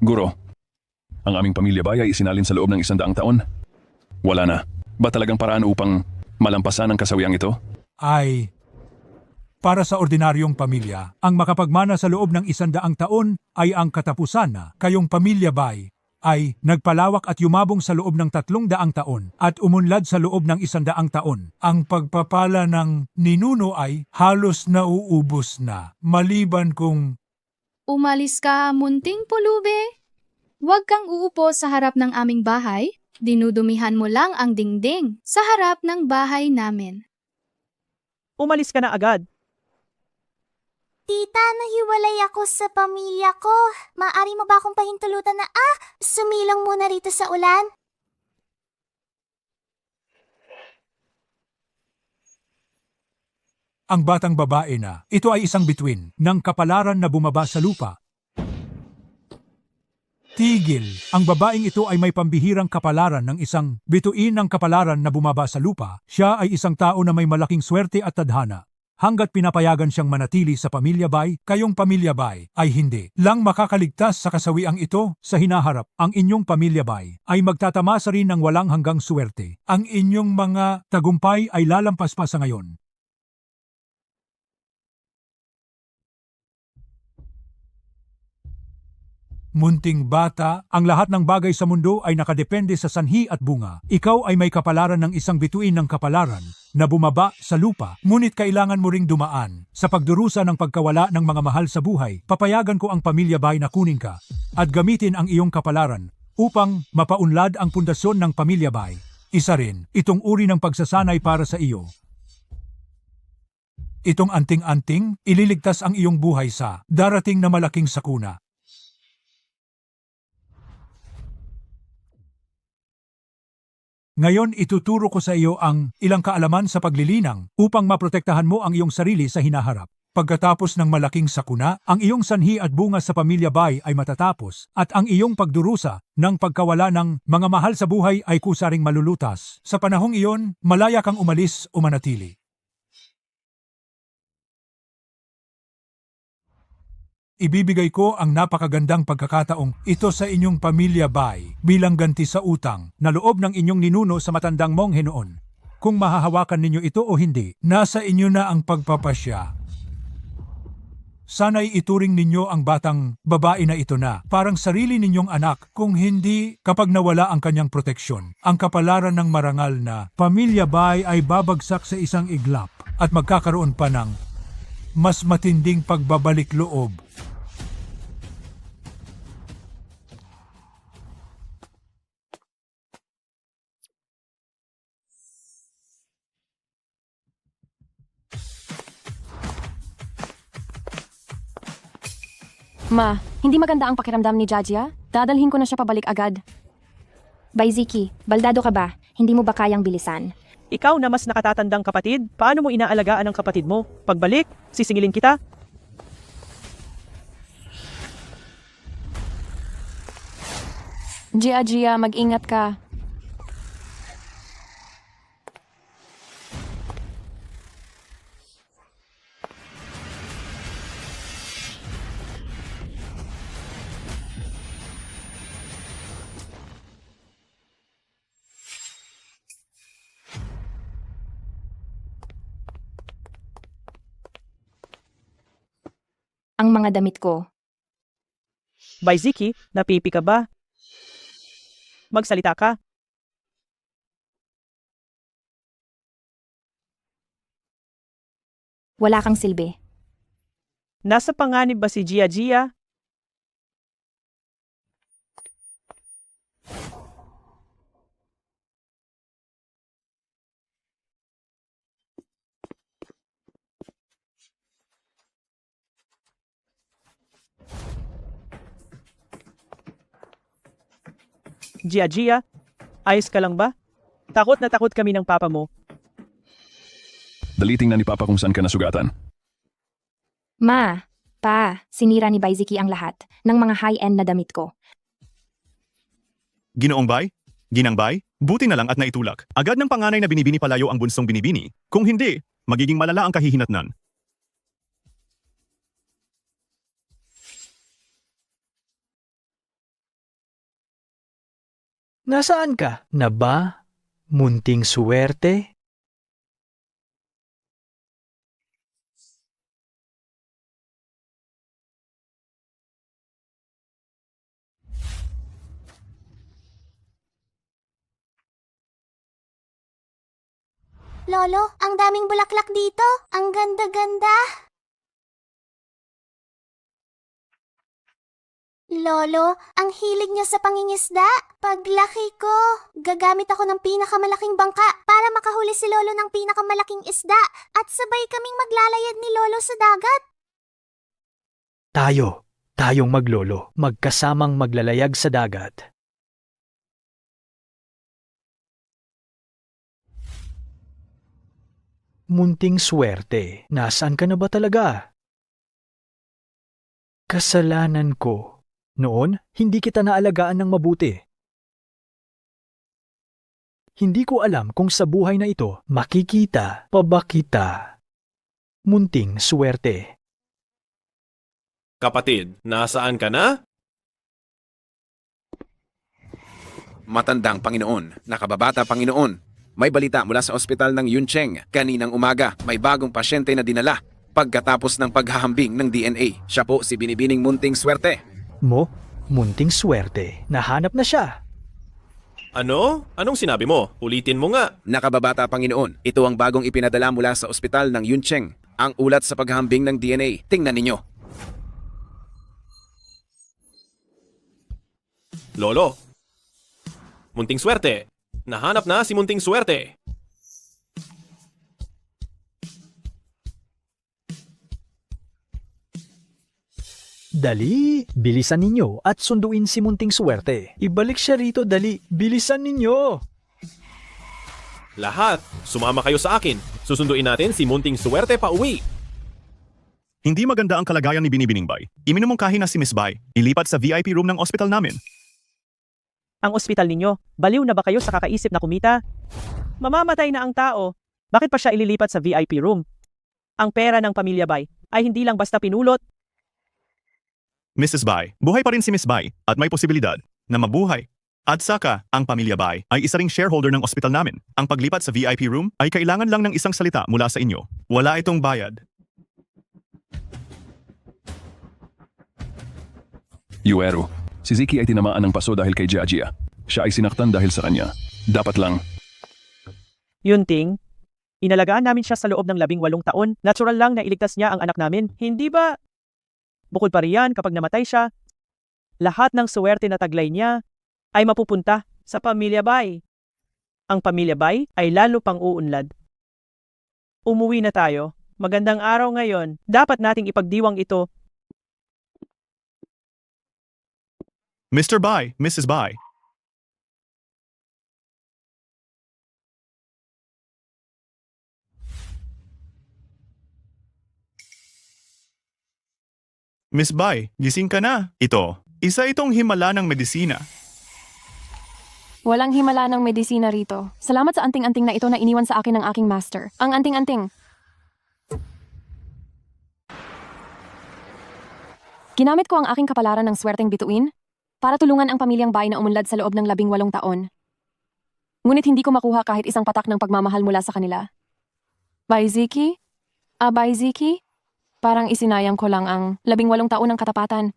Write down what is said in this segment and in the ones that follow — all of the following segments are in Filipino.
Guro, ang aming pamilya ba ay isinalin sa loob ng 100 taon? Wala na. Ba talagang paraan upang malampasan ang kasawiang ito? Ay, para sa ordinaryong pamilya, ang makapagmana sa loob ng 100 taon ay ang katapusan na. Kayong pamilya bay ay nagpalawak at yumabong sa loob ng 300 taon at umunlad sa loob ng 100 taon. Ang pagpapala ng ninuno ay halos nauubos na, maliban kung Umalis ka, munting pulube. Huwag kang uupo sa harap ng aming bahay. Dinudumihan mo lang ang dingding sa harap ng bahay namin. Umalis ka na agad. Tita, nahiwalay ako sa pamilya ko. Maaari mo ba akong pahintulutan na, sumilong muna rito sa ulan? ang batang babae na ito ay isang bituin ng kapalaran na bumaba sa lupa. Tigil, ang babaeng ito ay may pambihirang kapalaran ng isang bituin ng kapalaran na bumaba sa lupa. Siya ay isang tao na may malaking swerte at tadhana. Hanggat pinapayagan siyang manatili sa pamilya bay, kayong pamilya bay ay hindi lang makakaligtas sa kasawiang ito sa hinaharap. Ang inyong pamilya bay ay magtatamasa rin ng walang hanggang swerte. Ang inyong mga tagumpay ay lalampas pa sa ngayon. Munting bata, ang lahat ng bagay sa mundo ay nakadepende sa sanhi at bunga. Ikaw ay may kapalaran ng isang bituin ng kapalaran na bumaba sa lupa, ngunit kailangan mo ring dumaan sa pagdurusa ng pagkawala ng mga mahal sa buhay. Papayagan ko ang pamilya bay na kunin ka at gamitin ang iyong kapalaran upang mapaunlad ang pundasyon ng pamilya bay. Isa rin, itong uri ng pagsasanay para sa iyo. Itong anting-anting, ililigtas ang iyong buhay sa darating na malaking sakuna. Ngayon ituturo ko sa iyo ang ilang kaalaman sa paglilinang upang maprotektahan mo ang iyong sarili sa hinaharap. Pagkatapos ng malaking sakuna, ang iyong sanhi at bunga sa pamilya bay ay matatapos at ang iyong pagdurusa ng pagkawala ng mga mahal sa buhay ay kusaring malulutas. Sa panahong iyon, malaya kang umalis o manatili. Ibibigay ko ang napakagandang pagkakataong ito sa inyong pamilya bay bilang ganti sa utang na loob ng inyong ninuno sa matandang monghe noon. Kung mahahawakan ninyo ito o hindi, nasa inyo na ang pagpapasya. Sana'y ituring ninyo ang batang babae na ito na parang sarili ninyong anak, kung hindi kapag nawala ang kanyang proteksyon. Ang kapalaran ng marangal na pamilya bay ay babagsak sa isang iglap at magkakaroon pa ng mas matinding pagbabalik loob. Ma, hindi maganda ang pakiramdam ni Jajia. Dadalhin ko na siya pabalik agad. Baiziki, baldado ka ba? Hindi mo ba kayang bilisan? Ikaw na mas nakatatandang kapatid, paano mo inaalagaan ang kapatid mo? Pagbalik, sisingilin kita? Jia, mag-ingat ka. Ang mga damit ko. Baiziki, napipi ka ba? Magsalita ka. Wala kang silbi. Nasa panganib ba si Gia? Gia, ayos ka lang ba? Takot na takot kami ng papa mo. Dali tingnan ni Papa kung saan ka nasugatan. Ma, pa, sinira ni Baiziki ang lahat ng mga high-end na damit ko. Ginoong bay? Ginang bay? Buti na lang at naitulak. Agad ng panganay na binibini palayo ang bunsong binibini. Kung hindi, magiging malala ang kahihinatnan. Nasaan ka na ba? Munting suwerte? Lolo, ang daming bulaklak dito. Ang ganda-ganda. Lolo, ang hilig niya sa pangingisda. Paglaki ko, gagamit ako ng pinakamalaking bangka para makahuli si Lolo ng pinakamalaking isda at sabay kaming maglalayag ni Lolo sa dagat. Tayong maglolo, magkasamang maglalayag sa dagat. Munting swerte, nasaan ka na ba talaga? Kasalanan ko. Noon, hindi kita naalagaan ng mabuti. Hindi ko alam kung sa buhay na ito, makikita pa ba kita. Munting swerte. Kapatid, nasaan ka na? Matandang Panginoon, nakababata Panginoon. May balita mula sa ospital ng Yuncheng. Kaninang umaga, may bagong pasyente na dinala. Pagkatapos ng paghahambing ng DNA, siya po si Binibining Munting Swerte. Munting swerte, nahanap na siya. Ano? Anong sinabi mo? Ulitin mo nga. Nakababata Panginoon, ito ang bagong ipinadala mula sa ospital ng Yuncheng. Ang ulat sa paghahambing ng DNA. Tingnan ninyo. Lolo. Munting Swerte. Nahanap na si Munting Swerte. Dali, bilisan ninyo at sunduin si Munting Swerte. Ibalik siya rito, dali, bilisan ninyo. Lahat, sumama kayo sa akin. Susunduin natin si Munting Swerte pa uwi. Hindi maganda ang kalagayan ni Binibining Bay. Iminumungkahi na si Miss Bay. Ilipat sa VIP room ng ospital namin. Ang ospital ninyo, baliw na ba kayo sa kakaisip na kumita? Mamamatay na ang tao. Bakit pa siya ililipat sa VIP room? Ang pera ng pamilya Bay ay hindi lang basta pinulot. Mrs. Bay, buhay pa rin si Miss Bay at may posibilidad na mabuhay. At saka, ang pamilya Bay ay isa ring shareholder ng ospital namin. Ang paglipat sa VIP room ay kailangan lang ng isang salita mula sa inyo. Wala itong bayad. Yuero, si Ziki ay tinamaan ng paso dahil kay Jajia. Siya ay sinaktan dahil sa kanya. Dapat lang. Yunting, inalagaan namin siya sa loob ng 18 taon. Natural lang na iligtas niya ang anak namin. Hindi ba? Bukod pa riyan, kapag namatay siya, lahat ng suwerte na taglay niya ay mapupunta sa pamilya Bay. Ang pamilya Bay ay lalo pang uunlad. Umuwi na tayo. Magandang araw ngayon. Dapat nating ipagdiwang ito. Mr. Bay, Mrs. Bay. Miss Bay, gising ka na. Ito, isa itong himala ng medisina. Walang himala ng medisina rito. Salamat sa anting-anting na ito na iniwan sa akin ng aking master. Ang anting-anting. Ginamit ko ang aking kapalaran ng swerteng bituin para tulungan ang pamilyang Bay na umunlad sa loob ng 18 taon. Ngunit hindi ko makuha kahit isang patak ng pagmamahal mula sa kanila. Baiziki? Baiziki? Parang isinayang ko lang ang 18 taon ng katapatan.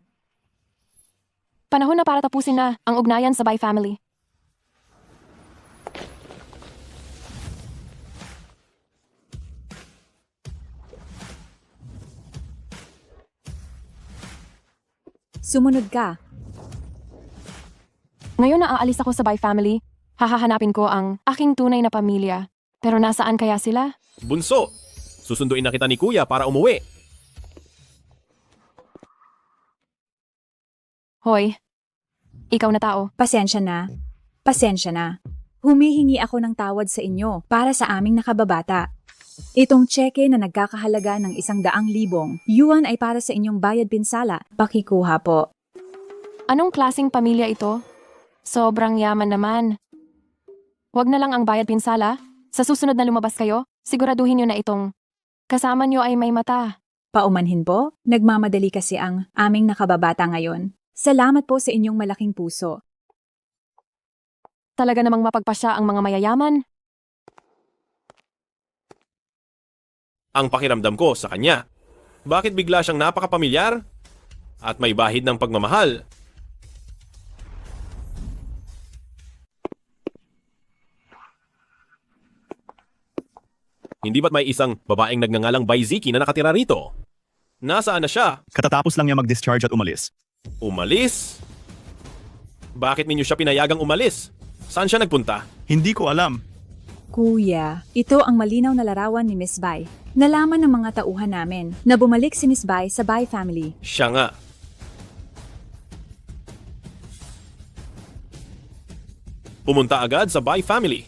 Panahon na para tapusin na ang ugnayan sa Bay family. Sumunod ka. Ngayon na aalis ako sa Bay family, hahahanapin ko ang aking tunay na pamilya. Pero nasaan kaya sila? Bunso, susunduin na kita ni Kuya para umuwi. Hoy, ikaw na tao. Pasensya na. Pasensya na. Humihingi ako ng tawad sa inyo para sa aming nakababata. Itong tseke na nagkakahalaga ng 100,000 yuan ay para sa inyong bayad pinsala. Pakikuha po. Anong klaseng pamilya ito? Sobrang yaman naman. Huwag na lang ang bayad pinsala. Sa susunod na lumabas kayo, siguraduhin nyo na itong kasama nyo ay may mata. Paumanhin po, nagmamadali kasi ang aming nakababata ngayon. Salamat po sa inyong malaking puso. Talaga namang mapagpasya ang mga mayayaman. Ang pakiramdam ko sa kanya. Bakit bigla siyang napakapamilyar? At may bahid ng pagmamahal. Hindi ba't may isang babaeng nagngangalang Baiziki na nakatira rito? Nasaan na siya? Katatapos lang niya mag-discharge at umalis. Umalis? Bakit ninyo siya pinayagang umalis? Saan siya nagpunta? Hindi ko alam. Kuya, ito ang malinaw na larawan ni Miss Bai. Nalaman ng mga tauhan namin na bumalik si Miss Bai sa Bai family. Siya nga. Pumunta agad sa Bai family.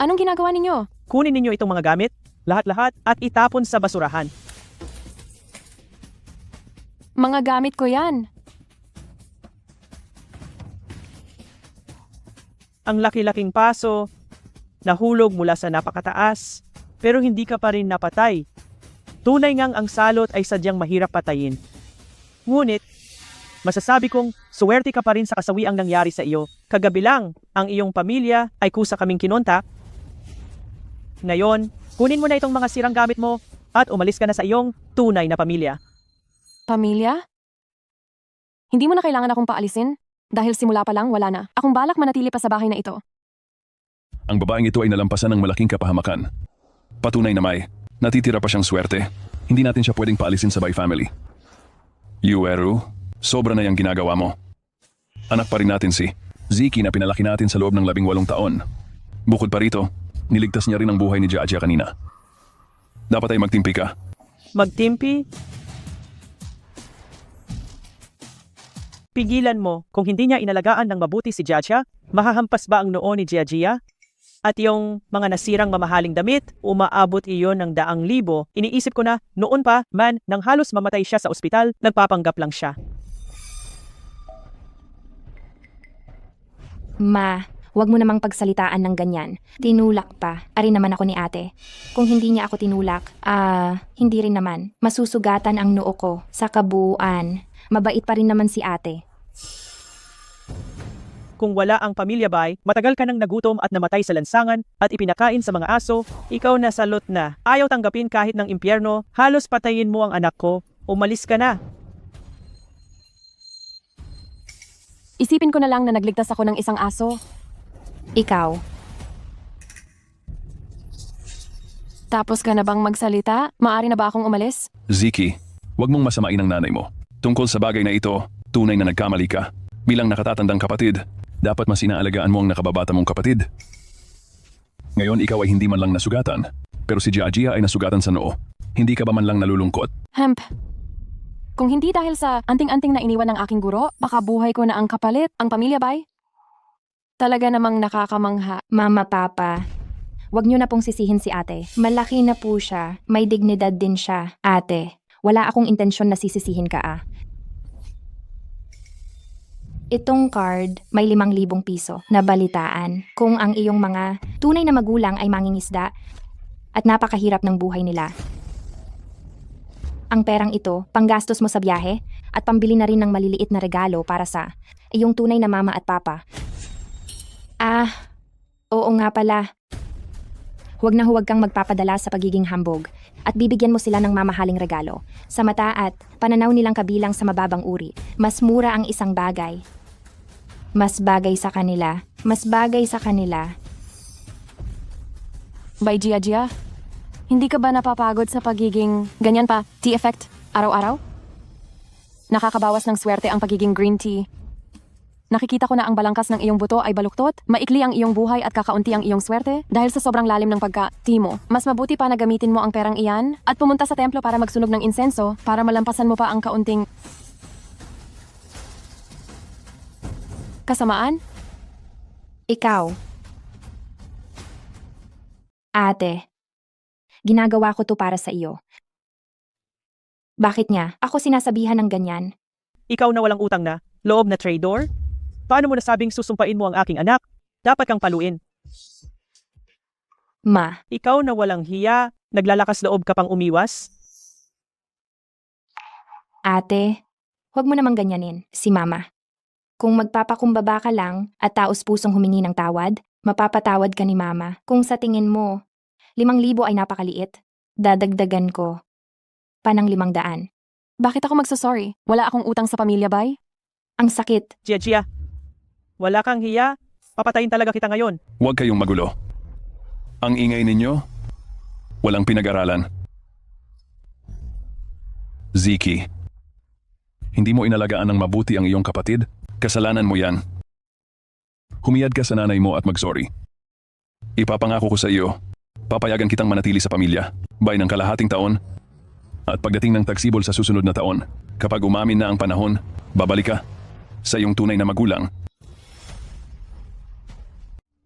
Anong ginagawa ninyo? Kunin ninyo itong mga gamit, lahat-lahat, at itapon sa basurahan. Mga gamit ko yan. Ang laki-laking paso, nahulog mula sa napakataas, pero hindi ka pa rin napatay. Tunay ngang ang salot ay sadyang mahirap patayin. Ngunit, masasabi kong suwerte ka pa rin sa kasawiang nangyari sa iyo. Kagabi lang, ang iyong pamilya ay kusa kaming kinontak. Ngayon, kunin mo na itong mga sirang gamit mo at umalis ka na sa iyong tunay na pamilya. Pamilya? Hindi mo na kailangan akong paalisin? Dahil simula pa lang wala na. Akong balak manatili pa sa bahay na ito. Ang babaeng ito ay nalampasan ng malaking kapahamakan. Patunay na may natitira pa siyang swerte. Hindi natin siya pwedeng paalisin sa Bai family. Yueru, sobra na yung ginagawa mo. Anak pa rin natin si Ziki na pinalaki natin sa loob ng 18 taon. Bukod pa rito, niligtas niya rin ang buhay ni Jiajia kanina. Dapat ay magtimpi ka. Magtimpi? Pigilan mo, kung hindi niya inalagaan ng mabuti si Jiajia, mahahampas ba ang noo ni Jiajia? At yung mga nasirang mamahaling damit, umaabot iyon ng 100,000. Iniisip ko na, noon pa, man, nang halos mamatay siya sa ospital, nagpapanggap lang siya. Ma, wag mo namang pagsalitaan ng ganyan. Tinulak pa. Ari naman ako ni ate. Kung hindi niya ako tinulak, hindi rin naman. Masusugatan ang noo ko sa kabuuan. Mabait pa rin naman si ate. Kung wala ang pamilya Bai, matagal ka nang nagutom at namatay sa lansangan at ipinakain sa mga aso, ikaw na salot na. Ayaw tanggapin kahit ng impyerno, halos patayin mo ang anak ko. Umalis ka na. Isipin ko na lang na nagligtas ako ng isang aso. Ikaw, Tapos ka na bang magsalita? Maari na ba akong umalis? Ziki, huwag mong masamain ang nanay mo. Tungkol sa bagay na ito, tunay na nagkamali ka. Bilang nakatatandang kapatid, dapat mas inaalagaan mo ang nakababata mong kapatid. Ngayon ikaw ay hindi man lang nasugatan, pero si Jiajia ay nasugatan sa noo. Hindi ka ba man lang nalulungkot? Hemp. Kung hindi dahil sa anting-anting na iniwan ng aking guro, baka buhay ko na ang kapalit, ang pamilya Bai. Talaga namang nakakamangha. Mama, Papa, wag niyo na pong sisihin si ate. Malaki na po siya. May dignidad din siya. Ate, wala akong intensyon na sisisihin ka . Itong card, may 5,000 piso na balitaan kung ang iyong mga tunay na magulang ay mangingisda at napakahirap ng buhay nila. Ang perang ito, panggastos mo sa biyahe at pambili na rin ng maliliit na regalo para sa iyong tunay na mama at papa. Oo nga pala. Huwag na huwag kang magpapadala sa pagiging hambog at bibigyan mo sila ng mamahaling regalo. Sa mata at pananaw nilang kabilang sa mababang uri, mas mura ang isang bagay. Mas bagay sa kanila. Mas bagay sa kanila. Bai Jiajia, hindi ka ba napapagod sa pagiging ganyan pa, tea effect, araw-araw? Nakakabawas ng swerte ang pagiging green tea. Nakikita ko na ang balangkas ng iyong buto ay baluktot, maikli ang iyong buhay at kakaunti ang iyong swerte dahil sa sobrang lalim ng pagka-tea mo. Mas mabuti pa na gamitin mo ang perang iyan at pumunta sa templo para magsunog ng insenso para malampasan mo pa ang kaunting kasamaan? Ikaw. Ate, ginagawa ko to para sa iyo. Bakit niya? Ako sinasabihan ng ganyan. Ikaw na walang utang na, loob na traidor? Paano mo nasabing susumpain mo ang aking anak? Dapat kang paluin. Ma, Ikaw na walang hiya, naglalakas loob ka pang umiwas? ate, huwag mo namang ganyanin si mama. Kung magpapakumbaba ka lang at taos-pusong humingi ng tawad, mapapatawad ka ni Mama. Kung sa tingin mo, 5,000 ay napakaliit, dadagdagan ko pa ng 500. Bakit ako magsasorry? Wala akong utang sa pamilya, bay? Ang sakit. Gia, wala kang hiya. Papatayin talaga kita ngayon. Huwag kayong magulo. Ang ingay ninyo, walang pinag-aralan. Ziki, hindi mo inalagaan ng mabuti ang iyong kapatid? Kasalanan mo yan. Humiyad ka sa nanay mo at mag-sorry. Ipapangako ko sa iyo, papayagan kitang manatili sa pamilya, bay ng kalahating taon, at pagdating ng tagsibol sa susunod na taon, kapag umamin na ang panahon, babalik ka sa iyong tunay na magulang.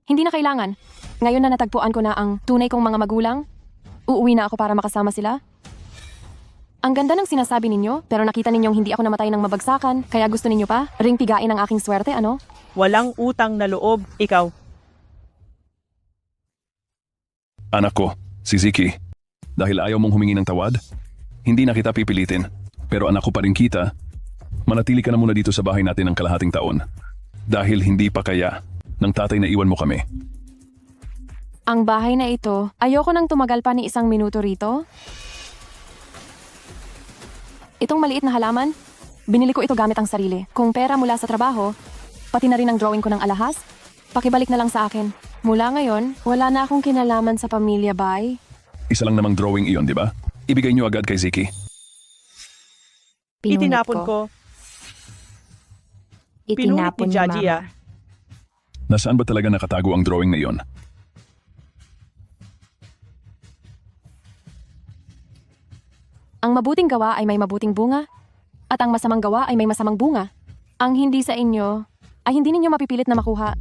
Hindi na kailangan. Ngayon na natagpuan ko na ang tunay kong mga magulang, uuwi na ako para makasama sila. Ang ganda ng sinasabi ninyo, pero nakita ninyong hindi ako namatay ng mabagsakan, kaya gusto ninyo pa? Ring pigain ang aking swerte, ano? Walang utang na loob, ikaw. Anak ko, si Ziki, dahil ayaw mong humingi ng tawad, hindi na kita pipilitin. Pero anak ko pa rin kita, manatili ka na muna dito sa bahay natin ng kalahating taon. Dahil hindi pa kaya ng tatay na iwan mo kami. Ang bahay na ito, ayoko nang tumagal pa ni 1 minuto rito. Itong maliit na halaman, binili ko ito gamit ang sarili. Kung pera mula sa trabaho, pati na rin ang drawing ko ng alahas, pakibalik na lang sa akin. Mula ngayon, wala na akong kinalaman sa pamilya, bay. Isa lang namang drawing iyon, di ba? Ibigay niyo agad kay Ziki. Pinunit Itinapon ko. Itinapon Pinunit ni ni Gia. Mama. Nasaan ba talaga nakatago ang drawing na iyon? Ang mabuting gawa ay may mabuting bunga, at ang masamang gawa ay may masamang bunga. Ang hindi sa inyo, ay hindi ninyo mapipilit na makuha.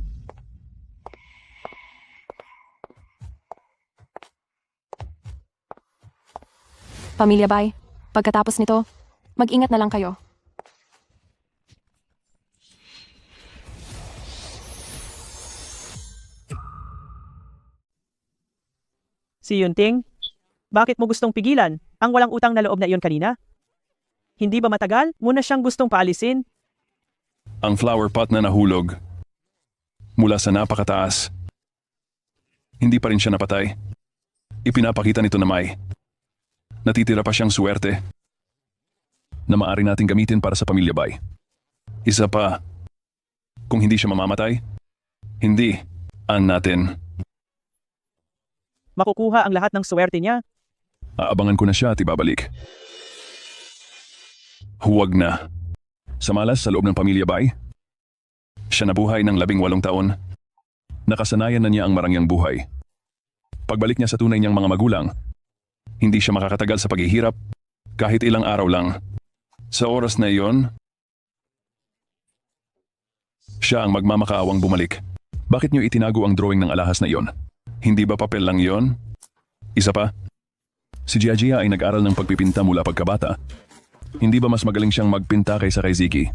Pamilya bay, pagkatapos nito, mag-ingat na lang kayo. Si Yunting, bakit mo gustong pigilan ang walang utang na loob na iyon kanina? Hindi ba matagal? Muna siyang gustong paalisin. Ang flower pot na nahulog mula sa napakataas. Hindi pa rin siya napatay. Ipinapakita nito na may natitira pa siyang swerte na maaari nating gamitin para sa pamilya bay. Isa pa, kung hindi siya mamamatay, hindi natin. Makukuha ang lahat ng swerte niya. Aabangan ko na siya at ibabalik. Huwag na. Sa malas sa loob ng pamilya bay, siya nabuhay ng 18 taon. Nakasanayan na niya ang marangyang buhay. Pagbalik niya sa tunay niyang mga magulang, hindi siya makakatagal sa paghihirap kahit ilang araw lang. Sa oras na iyon, siya ang magmamakaawang bumalik. Bakit niyo itinago ang drawing ng alahas na iyon? Hindi ba papel lang iyon? Isa pa, si Gia ay nag-aral ng pagpipinta mula pagkabata. Hindi ba mas magaling siyang magpinta kaysa kay Ziki?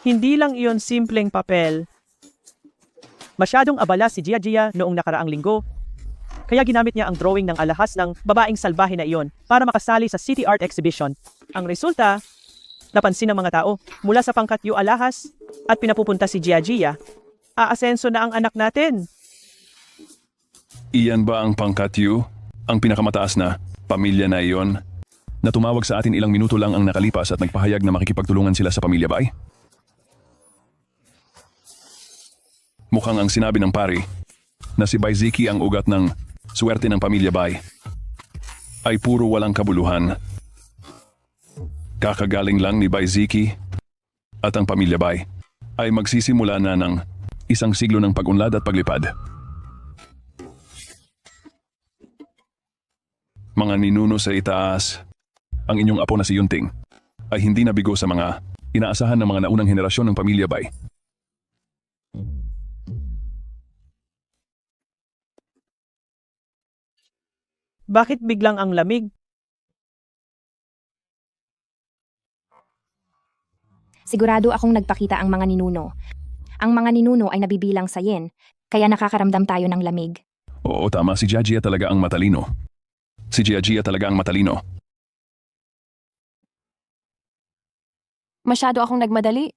Hindi lang iyon simpleng papel. Masyadong abala si Gia noong nakaraang linggo. Kaya ginamit niya ang drawing ng alahas ng babaeng salbahe na iyon para makasali sa City Art Exhibition. Ang resulta, napansin ng mga tao mula sa pangkat yu alahas at pinapupunta si Gia. Aasenso na ang anak natin. Iyan ba ang pangkat yu? Ang pinakamataas na pamilya na iyon? Na tumawag sa atin ilang minuto lang ang nakalipas at nagpahayag na makikipagtulungan sila sa pamilya bay? Mukhang ang sinabi ng pari na si Bay Ziki ang ugat ng swerte ng pamilya bay ay puro walang kabuluhan. Kakagaling lang ni Bay Ziki at ang pamilya bay ay magsisimula na ng isang siglo ng pag-unlad at paglipad. Mga ninuno sa itaas, ang inyong apo na si Yunting ay hindi nabigo sa mga inaasahan ng mga naunang henerasyon ng pamilya bay. Bakit biglang ang lamig? Sigurado akong nagpakita ang mga ninuno. Ang mga ninuno ay nabibilang sa yen, kaya nakakaramdam tayo ng lamig. Oo, tama. Si Gia talaga ang matalino. Si Gia talaga ang matalino. Masyado akong nagmadali.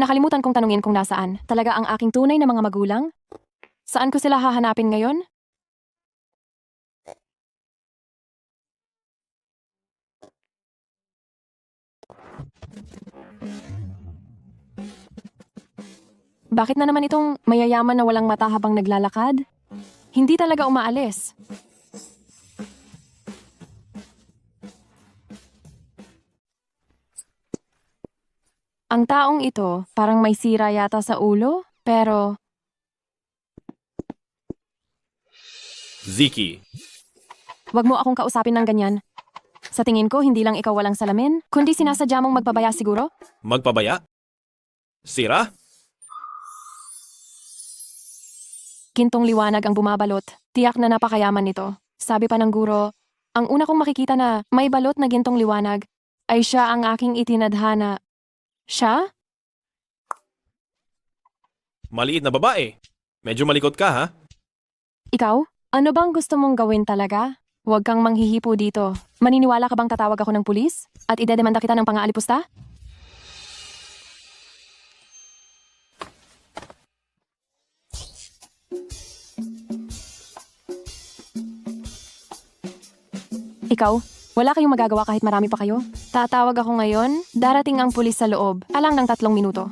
Nakalimutan kong tanungin kung nasaan. Talaga ang aking tunay na mga magulang? Saan ko sila hahanapin ngayon? Bakit na naman itong mayayaman na walang mata habang naglalakad? Hindi talaga umaalis. Ang taong ito parang may sira yata sa ulo, pero Ziki, wag mo akong kausapin ng ganyan. Sa tingin ko, hindi lang ikaw walang salamin, kundi sinasadya mong magpabaya siguro? magpabaya? Sira? Gintong liwanag ang bumabalot. Tiyak na napakayaman nito. Sabi pa ng guro, ang una kong makikita na may balot na gintong liwanag ay siya ang aking itinadhana. Siya? Maliit na babae. Medyo malikot ka, ha? Ikaw? Ano bang gusto mong gawin talaga? Huwag kang manghihipo dito. Maniniwala ka bang tatawag ako ng pulis? At idedemanda kita ng pang-aalipusta? Ikaw? Wala kayong magagawa kahit marami pa kayo? Tatawag ako ngayon, darating ang pulis sa loob, alang ng 3 minuto.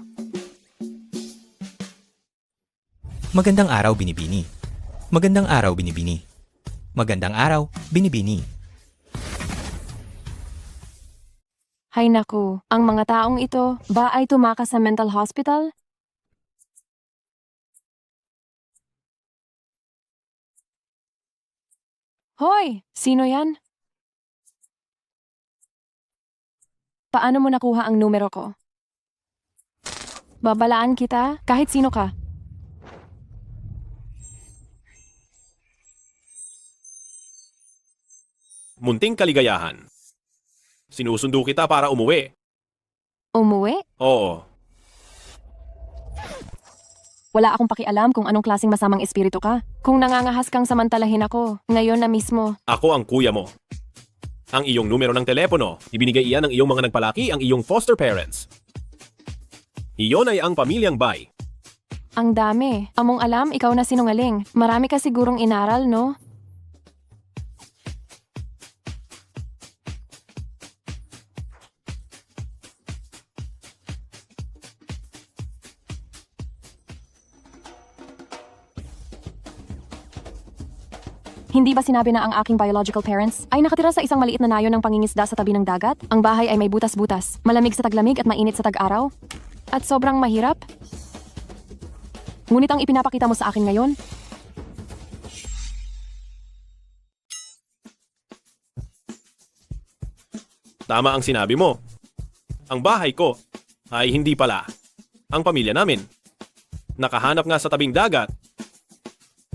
Magandang araw, Binibini. Magandang araw, Binibini. Magandang araw, Binibini. Hay naku, ang mga taong ito ba ay tumakas sa mental hospital? Hoy! Sino yan? Paano mo nakuha ang numero ko? Babalaan kita kahit sino ka. Munting kaligayahan. Sinusundo kita para umuwi. Umuwi? Oo. Wala akong pakialam kung anong klaseng masamang espiritu ka. Kung nangangahas kang samantalahin ako, ngayon na mismo. Ako ang kuya mo. Ang iyong numero ng telepono, ibinigay iyan ng iyong mga nagpalaki, ang iyong foster parents. Iyon ay ang pamilyang Bai. Ang dami. Among alam, ikaw na sinungaling. Marami ka sigurong inaral, no? Hindi ba sinabi na ang aking biological parents ay nakatira sa isang maliit na nayon ng pangingisda sa tabi ng dagat? Ang bahay ay may butas-butas, malamig sa taglamig at mainit sa tag-araw. At sobrang mahirap. Ngunit ang ipinapakita mo sa akin ngayon, Tama ang sinabi mo. Ang bahay ko ay hindi pala ang pamilya namin. Nakahanap nga sa tabing dagat.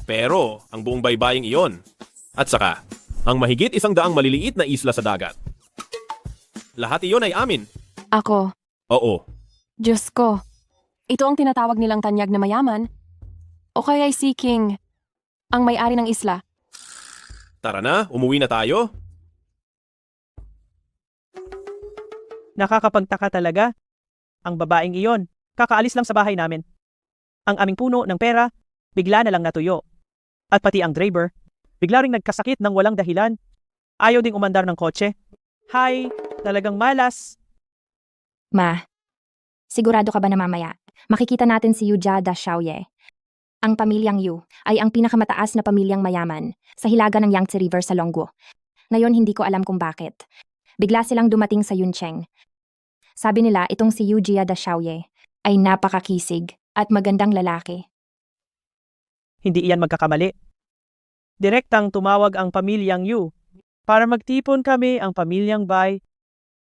Pero ang buong baybaying iyon. At saka, ang mahigit 100 maliliit na isla sa dagat. Lahat iyon ay amin. ako, Oo. Diyos ko, ito ang tinatawag nilang tanyag na mayaman? O kaya'y si King, ang may-ari ng isla? Tara na, umuwi na tayo. Nakakapagtaka talaga. Ang babaeng iyon, kakaalis lang sa bahay namin. Ang aming puno ng pera, bigla na lang natuyo. At pati ang driver, bigla ring nagkasakit ng walang dahilan. Ayaw ding umandar ng kotse. Hay, talagang malas. Ma, sigurado ka ba na mamaya? Makikita natin si Yuja da Xiaoye. Ang pamilyang Yu ay ang pinakamataas na pamilyang mayaman sa hilaga ng Yangtze River sa Longguo. Ngayon hindi ko alam kung bakit. Bigla silang dumating sa Yuncheng. Sabi nila itong si Yujia da Xiaoye ay napakakisig at magandang lalaki. Hindi iyan magkakamali. Direktang tumawag ang pamilyang Yu para magtipon kami ang pamilyang Bai.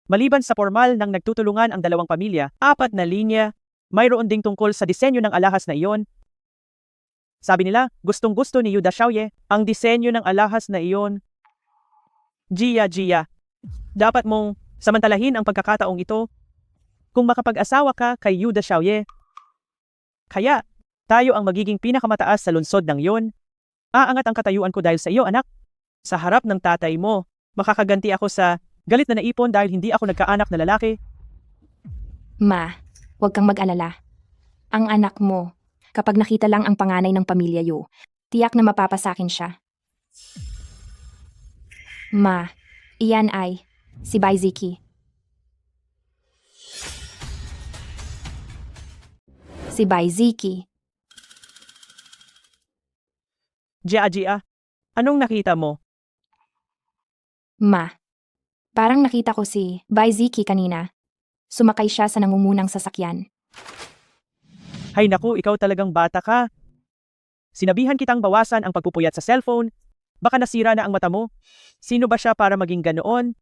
Maliban sa formal nang nagtutulungan ang dalawang pamilya, 4 na linya, mayroon ding tungkol sa disenyo ng alahas na iyon. Sabi nila, gustong-gusto ni Yu da Xiaoye ang disenyo ng alahas na iyon. Gia, dapat mong samantalahin ang pagkakataong ito kung makapag-asawa ka kay Yu da Xiaoye. Kaya, tayo ang magiging pinakamataas sa lungsod ng iyon. Aangat ang katayuan ko dahil sa iyo, anak. Sa harap ng tatay mo, makakaganti ako sa galit na naipon dahil hindi ako nagkaanak na lalaki. Ma, huwag kang mag-alala. Ang anak mo, kapag nakita lang ang panganay ng pamilya Yu, tiyak na mapapasakin siya. Ma, iyan ay si Baiziki. Si Baiziki. Jia, anong nakita mo? Ma, parang nakita ko si Baiziki kanina. Sumakay siya sa nangungunang sasakyan. Hay naku, ikaw talagang bata ka. Sinabihan kitang bawasan ang pagpupuyat sa cellphone. Baka nasira na ang mata mo. Sino ba siya para maging ganoon?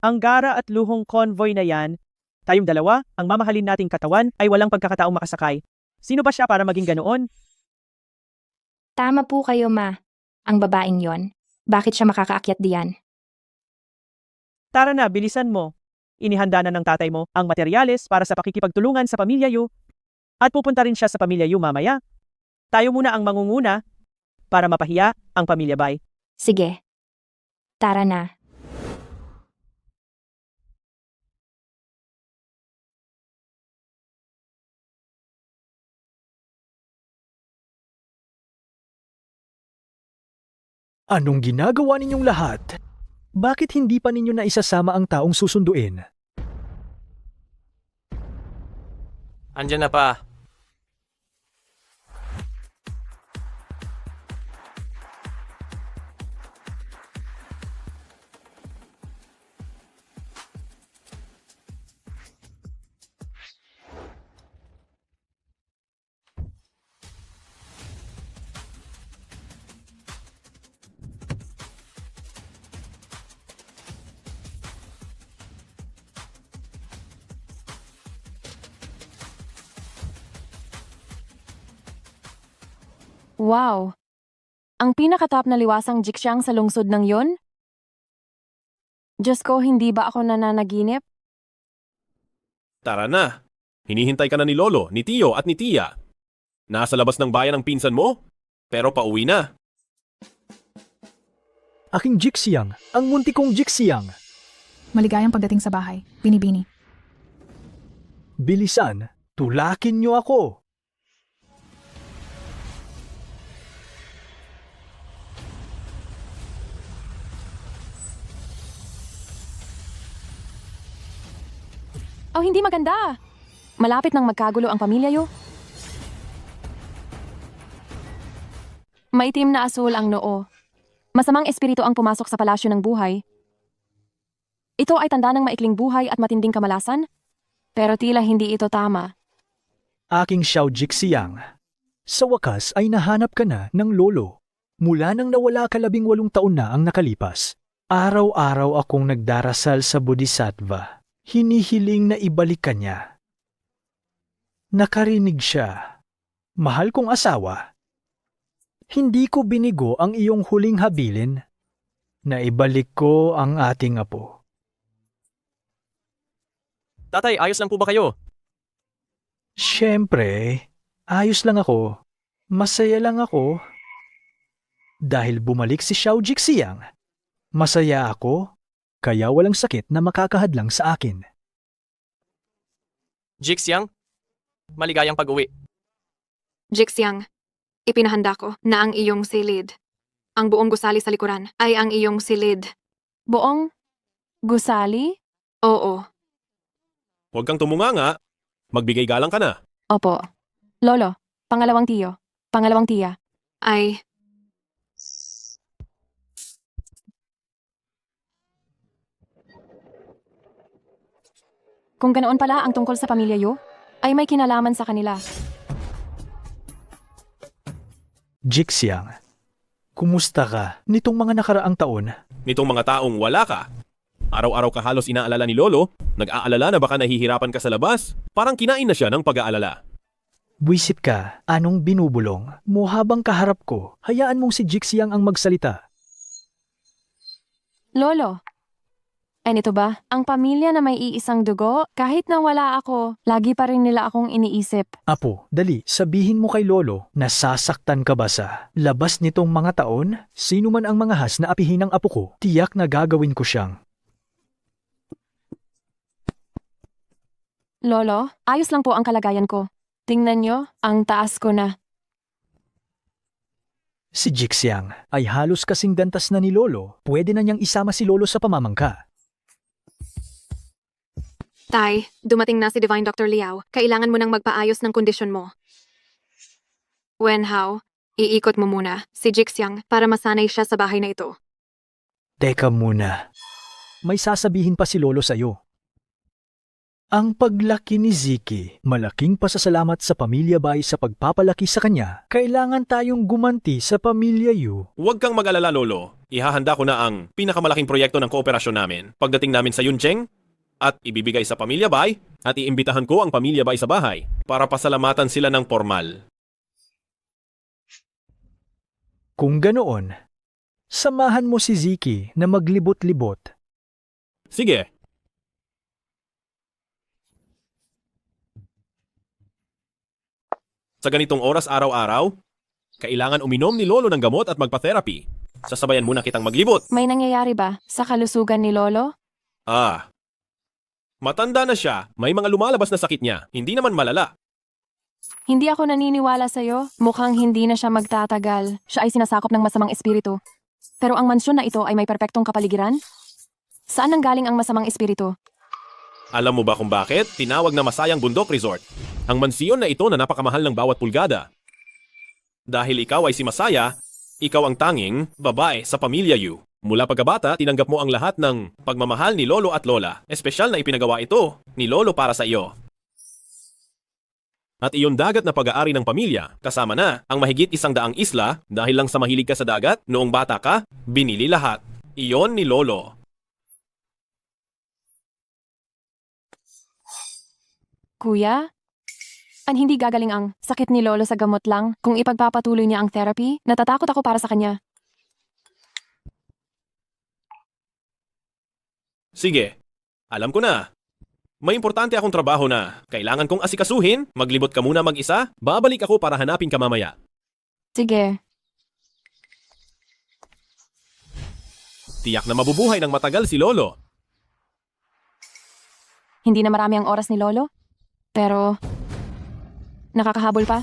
Ang gara at luhong convoy na yan, tayong dalawa, ang mamahalin nating katawan ay walang pagkakataong makasakay. Sino ba siya para maging ganoon? Tama po kayo, Ma. Ang babaeng yon. Bakit siya makakaakyat diyan? Tara na, bilisan mo. Inihanda na ng tatay mo ang materyales para sa pakikipagtulungan sa pamilya Yu. At pupunta rin siya sa pamilya Yu mamaya. Tayo muna ang mangunguna para mapahiya ang pamilya Bai. Sige. Tara na. Anong ginagawa ninyong lahat? Bakit hindi pa ninyo naisasama ang taong susunduin? Andyan na pa. Wow! Ang pinakatap na liwasang jiksiyang sa lungsod ng yon? Diyos ko, hindi ba ako nananaginip? Tara na. Hinihintay ka na ni Lolo, ni Tio at ni Tia. Nasa labas ng bayan ang pinsan mo, pero pauwi na. Aking Jixiang, ang munti kong Jixiang. Maligayang pagdating sa bahay. Binibini. Bilisan, tulakin niyo ako. Oh, hindi maganda! Malapit nang magkagulo ang pamilya Yu. Maitim na asul ang noo. Masamang espiritu ang pumasok sa palasyo ng buhay. Ito ay tanda ng maikling buhay at matinding kamalasan, pero tila hindi ito tama. Aking Xiao Jixiang, sa wakas ay nahanap ka na ng lolo. Mula nang nawala ka 18 taon na ang nakalipas. Araw-araw akong nagdarasal sa Bodhisattva. Hinihiling na ibalik ka niya. Nakarinig siya. Mahal kong asawa. Hindi ko binigo ang iyong huling habilin na ibalik ko ang ating apo. Tatay, ayos lang po ba kayo? Siyempre, ayos lang ako. Masaya lang ako. Dahil bumalik si Xiao Jixiang. Masaya ako. Kaya walang sakit na makakahadlang sa akin. Jixiang, maligayang pag-uwi. Jixiang, ipinahanda ko na ang iyong silid. Ang buong gusali sa likuran ay ang iyong silid. Buong gusali? Oo. Huwag kang tumunganga. Magbigay galang ka na. Opo. Lolo, pangalawang tiyo, pangalawang tiya. Ay, kung ganoon pala ang tungkol sa pamilya Yu, ay may kinalaman sa kanila. Jixiang, kumusta ka nitong mga nakaraang taon? Nitong mga taong wala ka. Araw-araw ka halos inaalala ni Lolo. Nag-aalala na baka nahihirapan ka sa labas. Parang kinain na siya ng pag-aalala. Buisit ka, anong binubulong? Mo habang kaharap ko, hayaan mong si Jixiang ang magsalita. Lolo, nito ba? Ang pamilya na may iisang dugo, kahit na wala ako, lagi pa rin nila akong iniisip. Apo, dali, sabihin mo kay Lolo, nasasaktan ka ba sa labas nitong mga taon? Sino man ang mga has na apihin ng apo ko, tiyak na gagawin ko siyang Lolo, ayos lang po ang kalagayan ko. Tingnan nyo, ang taas ko na. Si Jixiang ay halos kasing gantas na ni Lolo. Pwede na niyang isama si Lolo sa pamamangka. Tay, dumating na si Divine Dr. Liao. Kailangan mo nang magpaayos ng kondisyon mo. Wenhao, iikot mo muna si Jixiang para masanay siya sa bahay na ito. Teka muna. May sasabihin pa si Lolo sa'yo. Ang paglaki ni Ziki, malaking pasasalamat sa Pamilya Bai sa pagpapalaki sa kanya. Kailangan tayong gumanti sa Pamilya Yu. Huwag kang mag-alala, Lolo. Ihahanda ko na ang pinakamalaking proyekto ng kooperasyon namin pagdating namin sa Yuncheng at ibibigay sa Pamilya Bai at iimbitahan ko ang Pamilya Bai sa bahay para pasalamatan sila ng formal. Kung ganoon, samahan mo si Ziki na maglibot-libot. Sige. Sa ganitong oras araw-araw, kailangan uminom ni Lolo ng gamot at magpa-therapy. Sasabayan muna kitang maglibot. May nangyayari ba sa kalusugan ni Lolo? Matanda na siya, may mga lumalabas na sakit niya. Hindi naman malala. Hindi ako naniniwala sa'yo. Mukhang hindi na siya magtatagal. Siya ay sinasakop ng masamang espiritu. Pero ang mansyon na ito ay may perpektong kapaligiran? Saan nanggaling ang masamang espiritu? Alam mo ba kung bakit? Tinawag na Masayang Bundok Resort. Ang mansiyon na ito na napakamahal ng bawat pulgada. Dahil ikaw ay si Masaya, ikaw ang tanging babae sa Pamilya Yu. Mula pagkabata, tinanggap mo ang lahat ng pagmamahal ni Lolo at Lola. Espesyal na ipinagawa ito ni Lolo para sa iyo. At iyon dagat na pag-aari ng pamilya, kasama na ang mahigit 100 isla dahil lang sa mahilig ka sa dagat, noong bata ka, binili lahat. Iyon ni Lolo. Kuya? Ang hindi gagaling ang sakit ni Lolo sa gamot lang kung ipagpapatuloy niya ang therapy? Natatakot ako para sa kanya. Sige, alam ko na. May importante akong trabaho na kailangan kong asikasuhin. Maglibot ka muna mag-isa. Babalik ako para hanapin ka mamaya. Sige. Tiyak na mabubuhay ng matagal si Lolo. Hindi na marami ang oras ni Lolo. Pero, nakakahabol pa.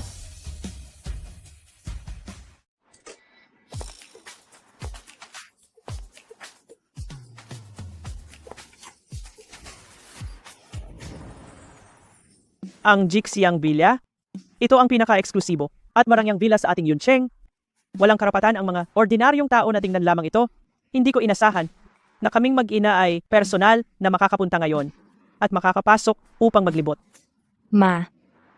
Ang Jixiang Villa? Ito ang pinaka-eksklusibo at marangyang villa sa ating Yuncheng. Walang karapatan ang mga ordinaryong tao na tingnan lamang ito. Hindi ko inasahan na kaming mag-ina ay personal na makakapunta ngayon at makakapasok upang maglibot. Ma,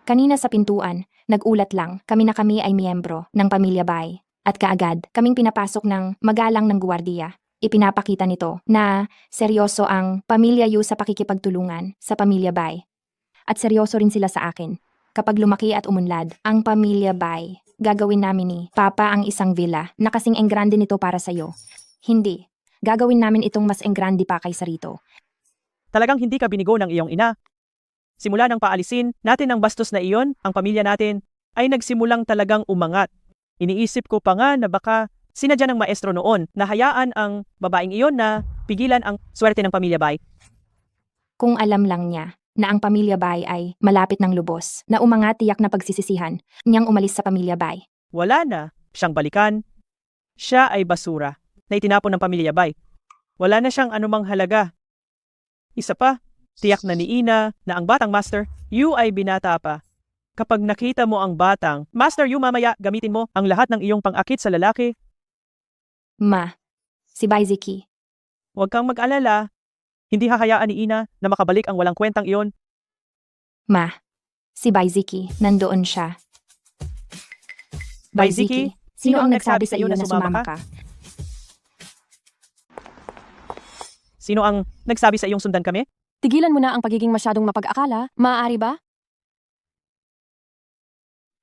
kanina sa pintuan, nag-ulat lang kami na kami ay miyembro ng Pamilya Bai. At kaagad, kaming pinapasok ng magalang ng guwardiya. Ipinapakita nito na seryoso ang Pamilya Yu sa pakikipagtulungan sa Pamilya Bai. At seryoso rin sila sa akin. Kapag lumaki at umunlad, ang Pamilya Bai, gagawin namin ni Papa ang isang villa na kasing enggrande nito para sa'yo. Hindi. Gagawin namin itong mas enggrande pa kaysa rito. Talagang hindi ka binigo ng iyong ina. Simula nang paalisin natin ang bastos na iyon, ang pamilya natin ay nagsimulang talagang umangat. Iniisip ko pa nga na baka sinadya ng maestro noon na hayaan ang babaeng iyon na pigilan ang swerte ng Pamilya Bai. Kung alam lang niya na ang Pamilya Bai ay malapit ng lubos, na umangat tiyak na pagsisisihan niyang umalis sa Pamilya Bai. Wala na siyang balikan. Siya ay basura na itinapon ng Pamilya Bai. Wala na siyang anumang halaga. Isa pa, tiyak na ni Ina na ang batang Master Yu ay binata pa. Kapag nakita mo ang batang Master Yu mamaya, gamitin mo ang lahat ng iyong pang-akit sa lalaki. Ma, si Bai Ziki. Huwag kang mag-alala. Hindi hahayaan ni Ina na makabalik ang walang kwentang iyon. Ma, si Bai Ziki, nandoon siya. Bai Ziki, sino ang nagsabi sa iyo na sumama ka? Sino ang nagsabi sa iyong sundan kami? Tigilan mo na ang pagiging masyadong mapag-akala. Maaari ba?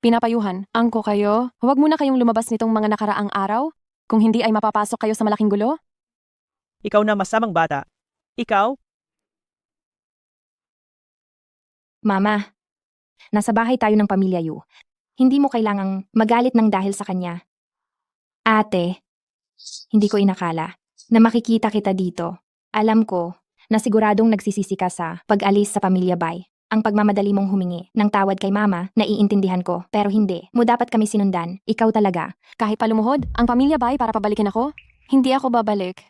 Pinapayuhan, angko kayo. Huwag muna kayong lumabas nitong mga nakaraang araw. Kung hindi ay mapapasok kayo sa malaking gulo. Ikaw na masamang bata. Ikaw? Mama, nasa bahay tayo ng Pamilya Yu. Hindi mo kailangang magalit ng dahil sa kanya. Ate, hindi ko inakala na makikita kita dito. Alam ko na siguradong nagsisisi ka sa pag-alis sa Pamilya Bai. ang pagmamadali mong humingi ng tawad kay mama, naiintindihan ko. Pero hindi, mo dapat kami sinundan. Ikaw talaga. Kahit palumuhod, ang pamilya ba ay para pabalikin ako? Hindi ako babalik.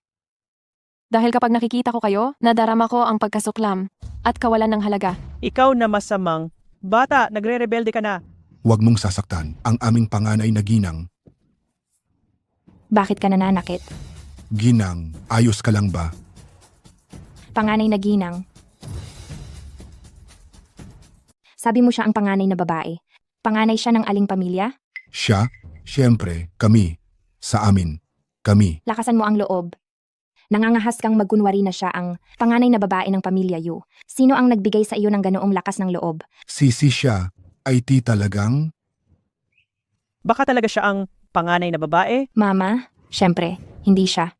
Dahil kapag nakikita ko kayo, nadarama ko ang pagkasuklam at kawalan ng halaga. Ikaw na masamang bata, nagre-rebelde ka na. Huwag mong sasaktan ang aming panganay na ginang. Bakit ka nananakit? Ginang, ayos ka lang ba? Panganay na ginang. Sabi mo siya ang panganay na babae. Panganay siya ng aling pamilya? Siya? Siyempre, kami. Sa amin. Kami. Lakasan mo ang loob. Nangangahas kang magkunwari na siya ang panganay na babae ng pamilya Yu. Sino ang nagbigay sa iyo ng ganoong lakas ng loob? Sisi siya. Ay ti talagang? Baka talaga siya ang panganay na babae? Mama, syempre, hindi siya.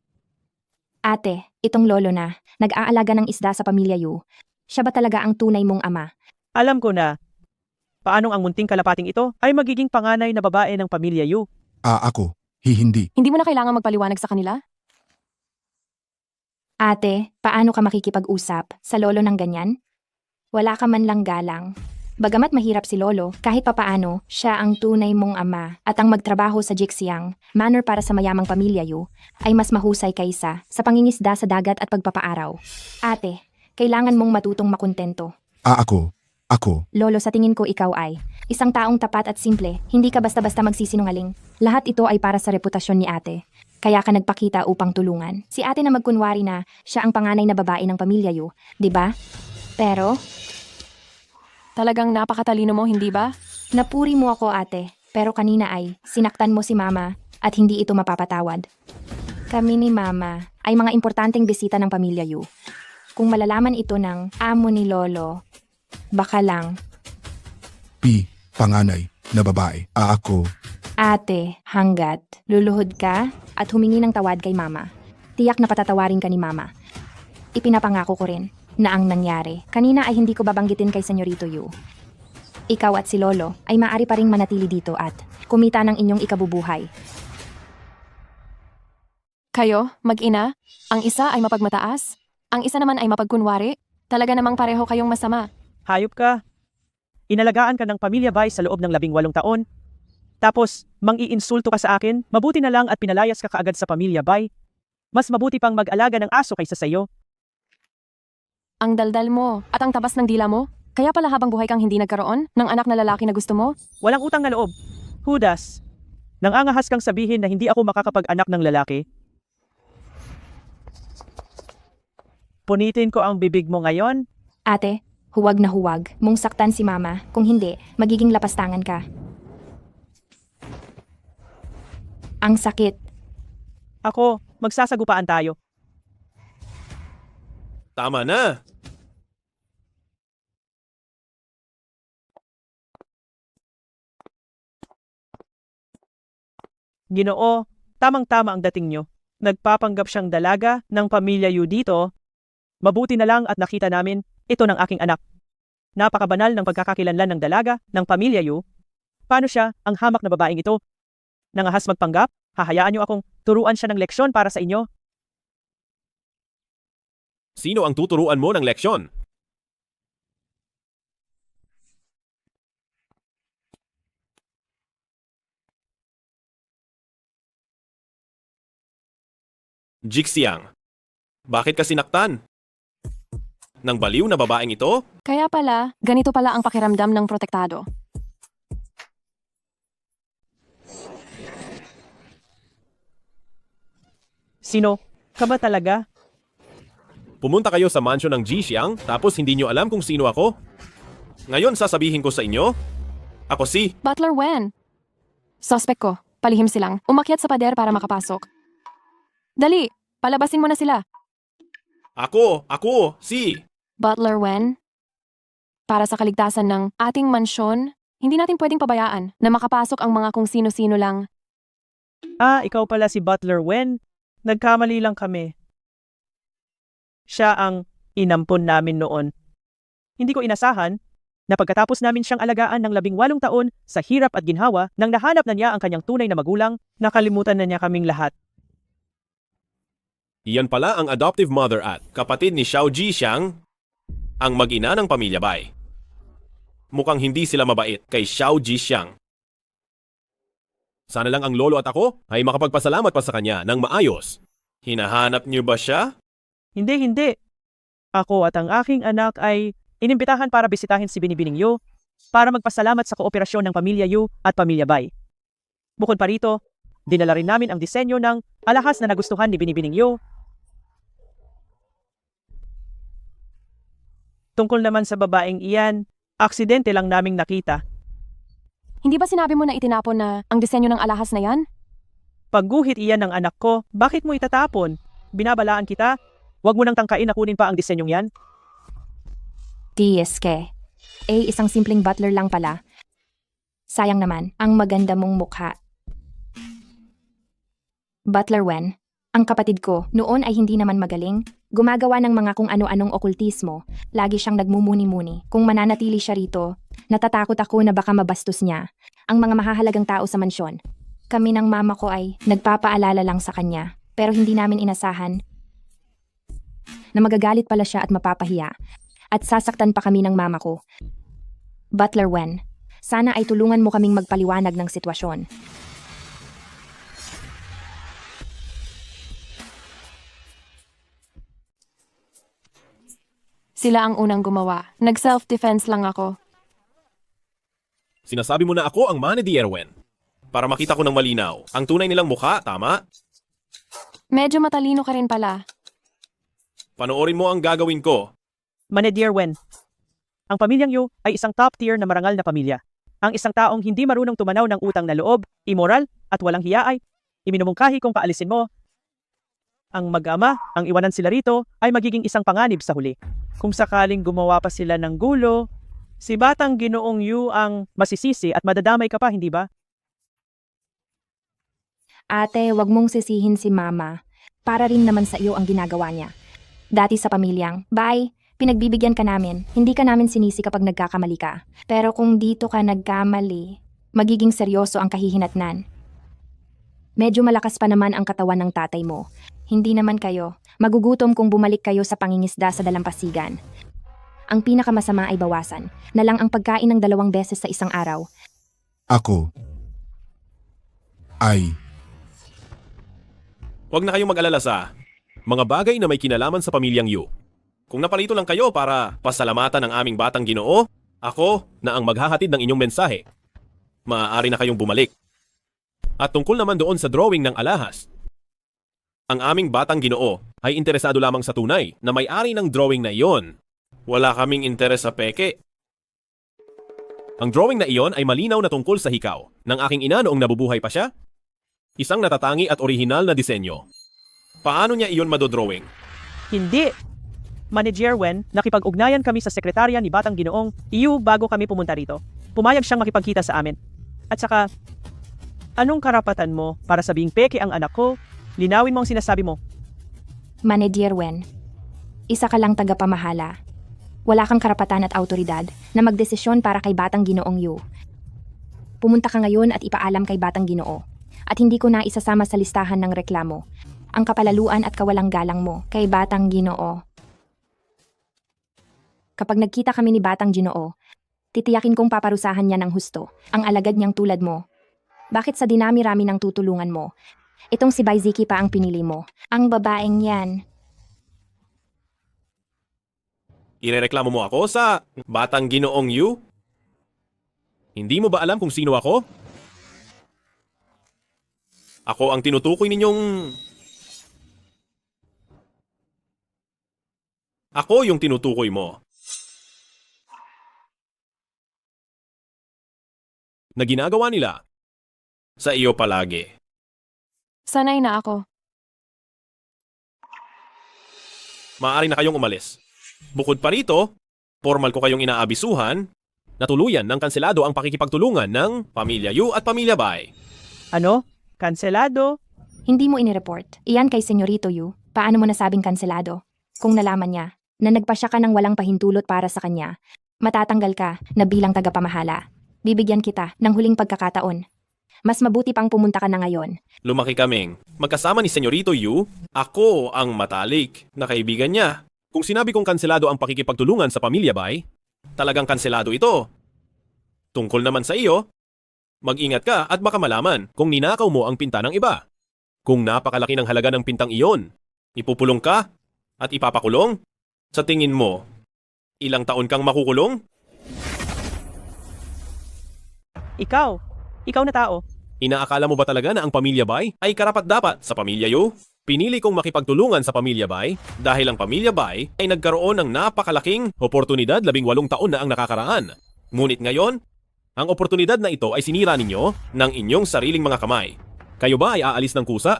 Ate, itong lolo na, nag-aalaga ng isda sa pamilya Yu. Siya ba talaga ang tunay mong ama? Alam ko na. Paanong ang munting kalapating ito ay magiging panganay na babae ng pamilya Yu? Ako. Hindi. Hindi mo na kailangan magpaliwanag sa kanila? Ate, paano ka makikipag-usap sa lolo ng ganyan? Wala ka man lang galang. Bagamat mahirap si lolo, kahit papaano, siya ang tunay mong ama at ang magtrabaho sa Jixiang, manor para sa mayamang pamilya Yu, ay mas mahusay kaysa sa pangingisda sa dagat at pagpapaaraw. Ate, kailangan mong matutong makontento. Ako. Lolo, sa tingin ko ikaw ay isang taong tapat at simple, hindi ka basta-basta magsisinungaling. Lahat ito ay para sa reputasyon ni ate. Kaya ka nagpakita upang tulungan. Si ate na magkunwari na siya ang panganay na babae ng pamilya Yu, di ba? Pero, Talagang napakatalino mo, hindi ba? napuri mo ako ate, pero kanina ay sinaktan mo si mama at hindi ito mapapatawad. Kami ni mama ay mga importanteng bisita ng pamilya Yu. Kung malalaman ito ng amo ni lolo, baka lang, Panganay na babae. Ako. ate, hanggat luluhod ka at humingi ng tawad kay mama. Tiyak na patatawarin ka ni mama. Ipinapangako ko rin na ang nangyari kanina ay hindi ko babanggitin kay Senyorito Yu. Ikaw at si Lolo ay maaari pa ring manatili dito at kumita ng inyong ikabubuhay. Kayo, mag-ina, ang isa ay mapagmataas, ang isa naman ay mapagkunwari. Talaga namang pareho kayong masama. Hayop ka. Inalagaan ka ng pamilya Bai sa loob ng 18 taon. Tapos, mang-iinsulto ka sa akin, mabuti na lang at pinalayas ka kaagad sa pamilya Bai. Mas mabuti pang mag-alaga ng aso kaysa sa iyo. Ang daldal mo at ang tabas ng dila mo. Kaya pala habang buhay kang hindi nagkaroon ng anak na lalaki na gusto mo? Walang utang na loob. Judas, nangangahas kang sabihin na hindi ako makakapag-anak ng lalaki? Punitin ko ang bibig mo ngayon? Ate, huwag na huwag mong saktan si mama. Kung hindi, magiging lapastangan ka. Ang sakit. Ako, magsasagupaan tayo. Tama na. Ginoo, tamang-tama ang dating nyo. Nagpapanggap siyang dalaga ng pamilya Yu dito. Mabuti na lang at nakita namin, ito ng aking anak. Napakabanal ng pagkakakilanlan ng dalaga ng pamilya Yu. Paano siya ang hamak na babaeng ito? Nangahas magpanggap? Hahayaan niyo akong turuan siya ng leksyon para sa inyo. Sino ang tuturuan mo ng leksyon? Jixiang, bakit ka sinaktan? Nang baliw na babaeng ito? Kaya pala, ganito pala ang pakiramdam ng protektado. Sino? Ka ba talaga? Pumunta kayo sa mansyon ng Jixiang tapos hindi nyo alam kung sino ako? Ngayon sasabihin ko sa inyo, ako si... Butler Wen. Suspect ko. Palihim silang. Umakyat sa pader para makapasok. Dali, palabasin mo na sila. Ako, si... Butler Wen. Para sa kaligtasan ng ating mansyon, hindi natin pwedeng pabayaan na makapasok ang mga kung sino-sino lang. Ikaw pala si Butler Wen. Nagkamali lang kami. Siya ang inampon namin noon. Hindi ko inasahan na pagkatapos namin siyang alagaan ng 18 taon sa hirap at ginhawa nang nahanap na niya ang kanyang tunay na magulang, nakalimutan na niya kaming lahat. Iyan pala ang adoptive mother at kapatid ni Xiao Jixiang, ang mag-ina ng pamilya Bai. mukhang hindi sila mabait kay Xiao Jishyang. Sana lang ang lolo at ako ay makapagpasalamat pa sa kanya ng maayos. Hinahanap niyo ba siya? Hindi. Ako at ang aking anak ay inimbitahan para bisitahin si Binibining Yu para magpasalamat sa kooperasyon ng Pamilya Yu at Pamilya Bai. Bukod pa rito, dinala rin namin ang disenyo ng alahas na nagustuhan ni Binibining Yu. Tungkol naman sa babaeng iyan, aksidente lang naming nakita. Hindi ba sinabi mo na itinapon na ang disenyo ng alahas na yan? Pagguhit iyan ng anak ko, bakit mo itatapon? Binabalaan kita? Huwag mo nang tangkain na kunin pa ang disenyong yan. Tieske. Isang simpleng butler lang pala. Sayang naman, ang maganda mong mukha. Butler Wen, ang kapatid ko, noon ay hindi naman magaling. Gumagawa ng mga kung ano-anong okultismo. Lagi siyang nagmumuni-muni. Kung mananatili siya rito, natatakot ako na baka mabastos niya ang mga mahahalagang tao sa mansyon. Kami ng mama ko ay nagpapaalala lang sa kanya, pero hindi namin inasahan na magagalit pala siya at mapapahiya. At sasaktan pa kami ng mama ko. Butler Wen, sana ay tulungan mo kaming magpaliwanag ng sitwasyon. Sila ang unang gumawa. Nag-self-defense lang ako. Sinasabi mo na ako ang Mane di Erwen. Para makita ko ng malinaw, ang tunay nilang mukha, tama? Medyo matalino ka rin pala. Panoorin mo ang gagawin ko. Manedier Wen, ang pamilyang Yu ay isang top tier na marangal na pamilya. Ang isang taong hindi marunong tumanaw ng utang na loob, immoral, at walang hiya ay iminumungkahi kung paalisin mo. Ang mag-ama, ang iwanan sila rito, ay magiging isang panganib sa huli. Kung sakaling gumawa pa sila ng gulo, si Batang Ginoong Yu ang masisisi at madadamay ka pa, hindi ba? Ate, wag mong sisihin si mama. Para rin naman sa iyo ang ginagawa niya. Dati sa pamilyang, bye, pinagbibigyan ka namin. Hindi ka namin sinisi kapag nagkakamali ka. Pero kung dito ka nagkamali, magiging seryoso ang kahihinatnan. Medyo malakas pa naman ang katawan ng tatay mo. Hindi naman kayo. Magugutom kung bumalik kayo sa pangingisda sa dalampasigan. Ang pinakamasama ay bawasan, na lang ang pagkain ng 2 beses sa isang araw. Ako ay Huwag na kayong mag-alala sa mga bagay na may kinalaman sa pamilyang Yu. Kung napalito lang kayo para pasalamatan ng aming batang Ginoo, ako na ang maghahatid ng inyong mensahe. Maaari na kayong bumalik. At tungkol naman doon sa drawing ng alahas, ang aming batang Ginoo ay interesado lamang sa tunay na may-ari ng drawing na iyon. Wala kaming interes sa peke. Ang drawing na iyon ay malinaw na tungkol sa hikaw ng aking ina noong nabubuhay pa siya. Isang natatangi at orihinal na disenyo. Paano niya iyon madodrawing? Hindi. Manager Wen, nakipag-ugnayan kami sa sekretarya ni Batang Ginoong Yu bago kami pumunta rito. Pumayag siyang makipagkita sa amin. At saka, anong karapatan mo para sabing peke ang anak ko? Linawin mo ang sinasabi mo. Manager Wen, isa ka lang tagapamahala. Wala kang karapatan at autoridad na magdesisyon para kay Batang Ginoong Yu. Pumunta ka ngayon at ipaalam kay Batang Ginoo. At hindi ko na isasama sa listahan ng reklamo ang kapalaluan at kawalang galang mo kay Batang Ginoo. Kapag nagkita kami ni Batang Ginoo, titiyakin kong paparusahan niya ng husto ang alagad niyang tulad mo. Bakit sa dinami-rami ng tutulungan mo, itong si Baiziki pa ang pinili mo? Ang babaeng yan. Irereklamo mo ako sa Batang Ginoong Yu? Hindi mo ba alam kung sino ako? Ako ang tinutukoy ninyong... Ako yung tinutukoy mo. Na ginagawa nila sa iyo palagi. Sanay na ako. Maaari na kayong umalis. Bukod pa rito, formal ko kayong inaabisuhan na tuluyan ng kanselado ang pakikipagtulungan ng Pamilya Yu at Pamilya Bai. Ano? Kanselado? Hindi mo inireport. Iyan kay Senyorito Yu. Paano mo nasabing kanselado? Kung nalaman niya na nagpasya ka ng walang pahintulot para sa kanya, matatanggal ka na bilang tagapamahala. Bibigyan kita ng huling pagkakataon. Mas mabuti pang pumunta ka na ngayon. Lumaki kaming magkasama ni Senyorito Yu. Ako ang matalik na kaibigan niya. Kung sinabi kong kanselado ang pakikipagtulungan sa Pamilya Bai, talagang kanselado ito. Tungkol naman sa iyo, mag-ingat ka at baka malaman kung ninakaw mo ang pinta ng iba. Kung napakalaki ng halaga ng pintang iyon, ipupulong ka at ipapakulong? Sa tingin mo, ilang taon kang makukulong? Ikaw na tao. Inaakala mo ba talaga na ang pamilya Bay ay karapat-dapat sa pamilya Yu? Pinili kong makipagtulungan sa pamilya Bay dahil ang pamilya Bay ay nagkaroon ng napakalaking oportunidad 18 taon na ang nakakaraan. Ngunit ngayon, ang oportunidad na ito ay sinira ninyo ng inyong sariling mga kamay. Kayo ba ay aalis ng kusa?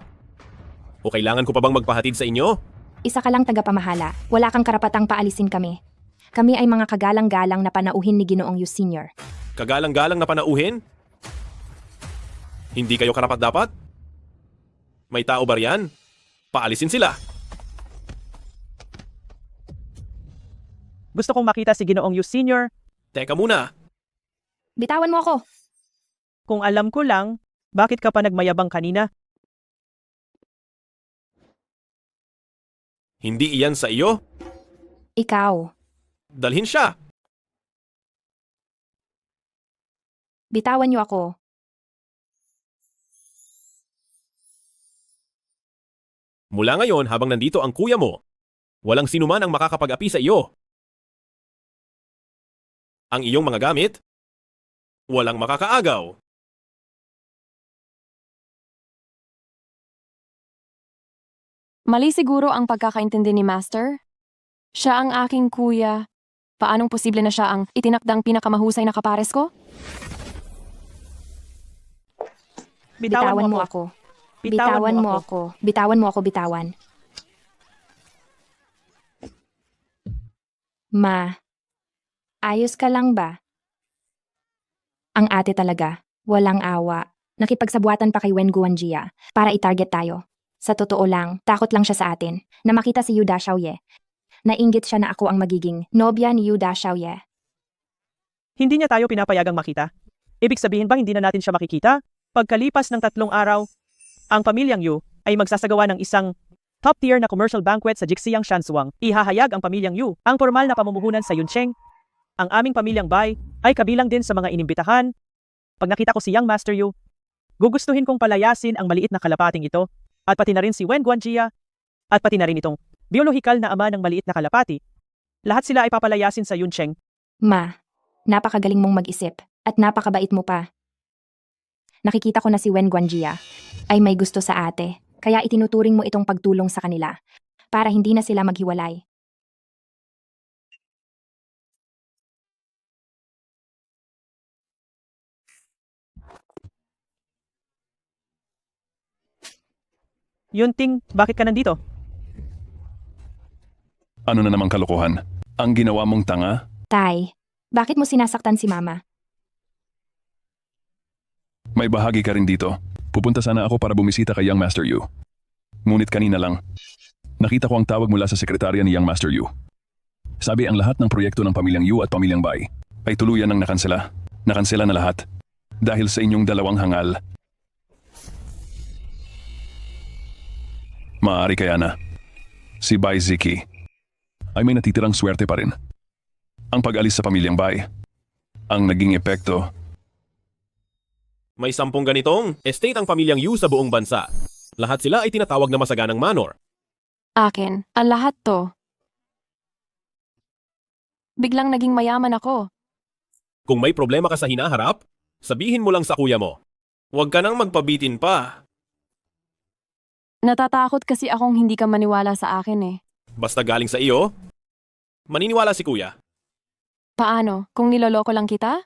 O kailangan ko pa bang magpahatid sa inyo? Isa ka lang tagapamahala. Wala kang karapatang paalisin kami. Kami ay mga kagalang-galang na panauhin ni Ginoong Yu Sr. Kagalang-galang na panauhin? Hindi kayo karapat-dapat? May tao ba riyan? Paalisin sila. Gusto kong makita si Ginoong Yu Sr. Teka muna. Bitawan mo ako. Kung alam ko lang, bakit ka pa nagmayabang kanina? Hindi iyan sa iyo? Ikaw. Dalhin siya. Bitawan niyo ako. Mula ngayon habang nandito ang kuya mo, walang sinuman ang makakapag-api sa iyo. Ang iyong mga gamit, walang makakaagaw. Mali siguro ang pagkakaintindi ni Master. Siya ang aking kuya. Paanong posible na siya ang itinakdang pinakamahusay na kapares ko? Bitawan mo ako. Bitawan mo ako. Bitawan mo ako, bitawan. Ma, ayos ka lang ba? Ang ate talaga, walang awa. Nakipagsabuatan pa kay Wen Guanjia para i-target tayo. Sa totoo lang, takot lang siya sa atin na makita si Yu Da Xiaoye. Nainggit siya na ako ang magiging nobya ni Yu Da Xiaoye. Hindi niya tayo pinapayagang makita. Ibig sabihin ba hindi na natin siya makikita? Pagkalipas ng 3 araw, ang pamilyang Yu ay magsasagawa ng isang top-tier na commercial banquet sa Jixiang Shansuang. Ihahayag ang pamilyang Yu ang formal na pamumuhunan sa Yuncheng. Ang aming pamilyang Bai ay kabilang din sa mga inimbitahan. Pag nakita ko si Young Master Yu, gugustuhin kong palayasin ang maliit na kalapating ito at pati na rin si Wen Guanjia at pati na rin itong biolohikal na ama ng maliit na kalapati. Lahat sila ay papalayasin sa Yuncheng. Ma, napakagaling mong mag-isip at napakabait mo pa. Nakikita ko na si Wen Guanjia ay may gusto sa ate, kaya itinuturing mo itong pagtulong sa kanila para hindi na sila maghiwalay. Yunting, bakit ka nandito? Ano na namang kalokohan? Ang ginawa mong tanga? Tay, bakit mo sinasaktan si Mama? May bahagi ka rin dito. Pupunta sana ako para bumisita kay Young Master Yu. Ngunit kanina lang, nakita ko ang tawag mula sa sekretarya ni Young Master Yu. Sabi ang lahat ng proyekto ng pamilyang Yu at pamilyang Bai ay tuluyan ng nakansela. Nakansela na lahat. Dahil sa inyong dalawang hangal. Maaari kaya na si Bai Ziki ay may natitirang swerte pa rin. Ang pag-alis sa pamilyang Bai, ang naging epekto. May 10 ganitong estate ang pamilyang Yu sa buong bansa. Lahat sila ay tinatawag na masaganang manor. Akin, ang lahat to. Biglang naging mayaman ako. Kung may problema ka sa hinaharap, sabihin mo lang sa kuya mo. Huwag ka nang magpabitin pa. Natatakot kasi akong hindi ka maniwala sa akin eh. Basta galing sa iyo, maniniwala si kuya. Paano? Kung niloloko lang kita?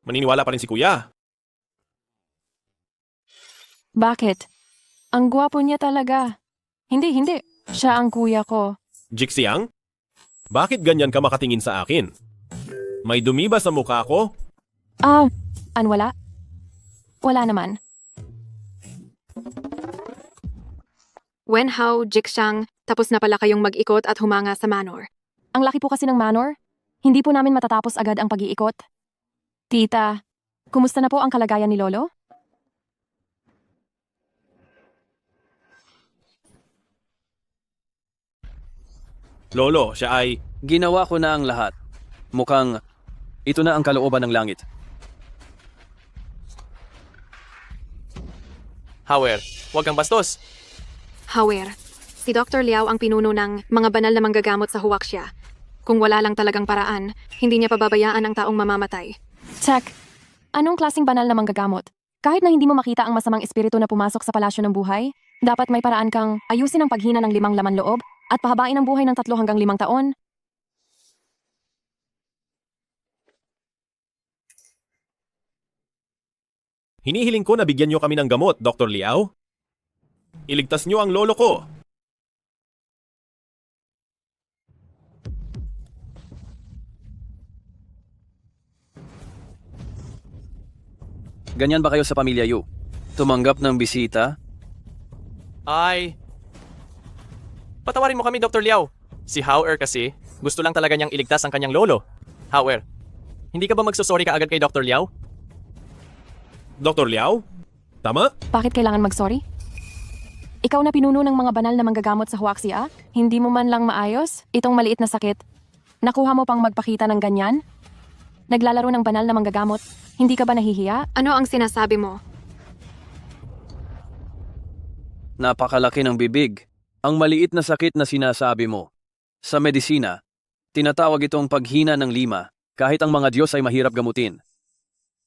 Maniniwala pa rin si kuya. Bakit? Ang gwapo niya talaga. Hindi. Siya ang kuya ko. Jixiang, bakit ganyan ka makatingin sa akin? May dumi ba sa mukha ko? Wala? Wala naman. Wenhao, Jixiang, tapos na pala kayong mag-ikot at humanga sa manor. Ang laki po kasi ng manor. Hindi po namin matatapos agad ang pag-iikot. Tita, kumusta na po ang kalagayan ni Lolo? Lolo, siya ay... Ginawa ko na ang lahat. Mukhang ito na ang kalooban ng langit. Hauer, huwag kang bastos. Hauer, si Dr. Liao ang pinuno ng mga banal na manggagamot sa Huaxia. Kung wala lang talagang paraan, hindi niya pababayaan ang taong mamamatay. Check. Anong klaseng banal na manggagamot? Kahit na hindi mo makita ang masamang espiritu na pumasok sa palasyo ng buhay, dapat may paraan kang ayusin ang paghina ng 5 laman loob at pahabain ang buhay ng 3 hanggang 5 taon. Hinihiling ko na bigyan niyo kami ng gamot, Dr. Liao. Iligtas niyo ang lolo ko. Ganyan ba kayo sa pamilya Yu? Tumanggap ng bisita? Ay... Patawarin mo kami, Dr. Liao. Si Hauer kasi, gusto lang talaga niyang iligtas ang kanyang lolo. Hauer, hindi ka ba magsusorry ka agad kay Dr. Liao? Dr. Liao? Tama? Bakit kailangan mag-sorry? Ikaw na pinuno ng mga banal na manggagamot sa Huaxia? Hindi mo man lang maayos? Itong maliit na sakit. Nakuha mo pang magpakita ng ganyan? Naglalaro ng banal na manggagamot. Hindi ka ba nahihiya? Ano ang sinasabi mo? Napakalaki ng bibig. Ang maliit na sakit na sinasabi mo. Sa medisina, tinatawag itong paghina ng 5, kahit ang mga Diyos ay mahirap gamutin.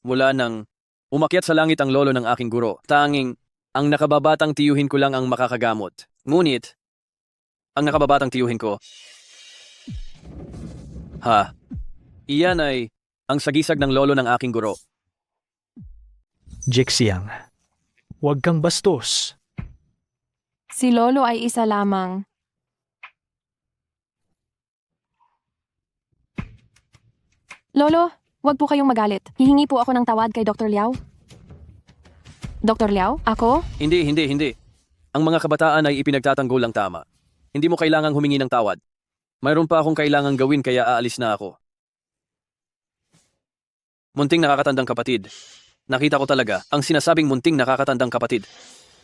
Mula nang umakyat sa langit ang lolo ng aking guro, tanging ang nakababatang tiyuhin ko lang ang makakagamot. Ngunit, ang nakababatang tiyuhin ko, iyan ay ang sagisag ng lolo ng aking guro. Jixiang, huwag kang bastos. Si Lolo ay isa lamang. Lolo, wag po kayong magalit. Hihingi po ako ng tawad kay Dr. Liao. Dr. Liao, ako? Hindi. Ang mga kabataan ay ipinagtatanggol lang tama. Hindi mo kailangang humingi ng tawad. Mayroon pa akong kailangang gawin kaya aalis na ako. Munting nakakatandang kapatid. Nakita ko talaga ang sinasabing munting nakakatandang kapatid.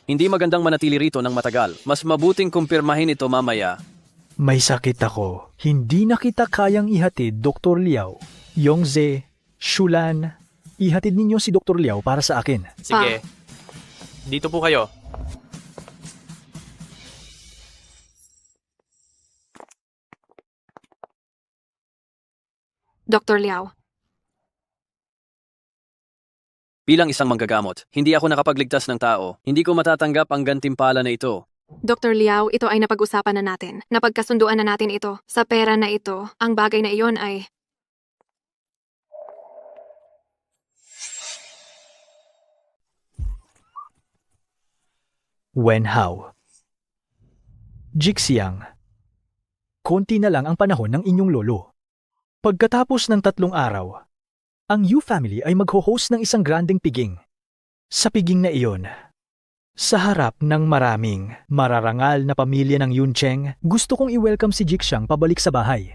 Hindi magandang manatili rito ng matagal. Mas mabuting kumpirmahin ito mamaya. May sakit ako. Hindi na kita kayang ihatid, Dr. Liao. Yongze, Shulan, ihatid ninyo si Dr. Liao para sa akin. Sige. Dito po kayo. Dr. Liao. Bilang isang manggagamot, hindi ako nakapagligtas ng tao. Hindi ko matatanggap ang gantimpala na ito. Dr. Liao, ito ay napag-usapan na natin. Napagkasunduan na natin ito. Sa pera na ito, ang bagay na iyon ay... Wenhao. Jixiang, konti na lang ang panahon ng inyong lolo. Pagkatapos ng 3 araw, ang Yu family ay magho-host ng isang granding piging. Sa piging na iyon, sa harap ng maraming mararangal na pamilya ng Yuncheng, gusto kong i-welcome si Jixiang pabalik sa bahay.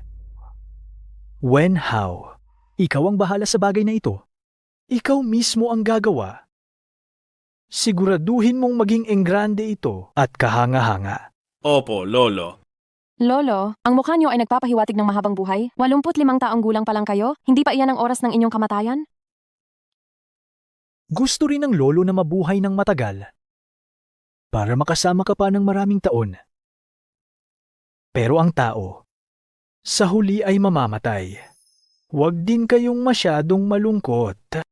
Wenhao, ikaw ang bahala sa bagay na ito. Ikaw mismo ang gagawa. Siguraduhin mong maging enggrande ito at kahanga-hanga. Opo, lolo. Lolo, ang mukha niyo ay nagpapahiwatig ng mahabang buhay? 85 taong gulang pa lang kayo? Hindi pa iyan ang oras ng inyong kamatayan? Gusto rin ng lolo na mabuhay ng matagal para makasama ka pa ng maraming taon. Pero ang tao, sa huli ay mamamatay. Huwag din kayong masyadong malungkot.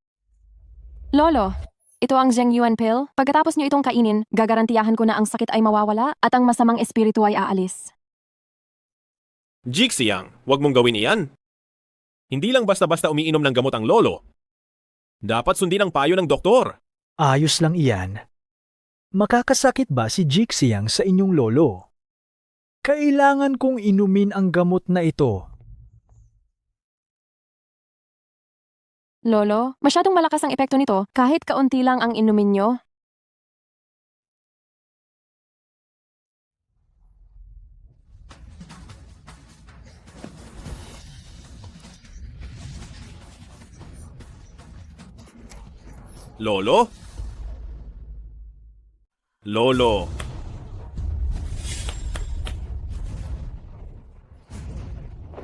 Lolo, ito ang Zheng Yuan pill. Pagkatapos niyo itong kainin, gagarantiyahan ko na ang sakit ay mawawala at ang masamang espiritu ay aalis. Jixiang, huwag mong gawin iyan. Hindi lang basta-basta umiinom ng gamot ang lolo. Dapat sundin ang payo ng doktor. Ayos lang iyan. Makakasakit ba si Jixiang sa inyong lolo? Kailangan kong inumin ang gamot na ito. Lolo, masyadong malakas ang epekto nito kahit kaunti lang ang inumin niyo. Lolo? Lolo.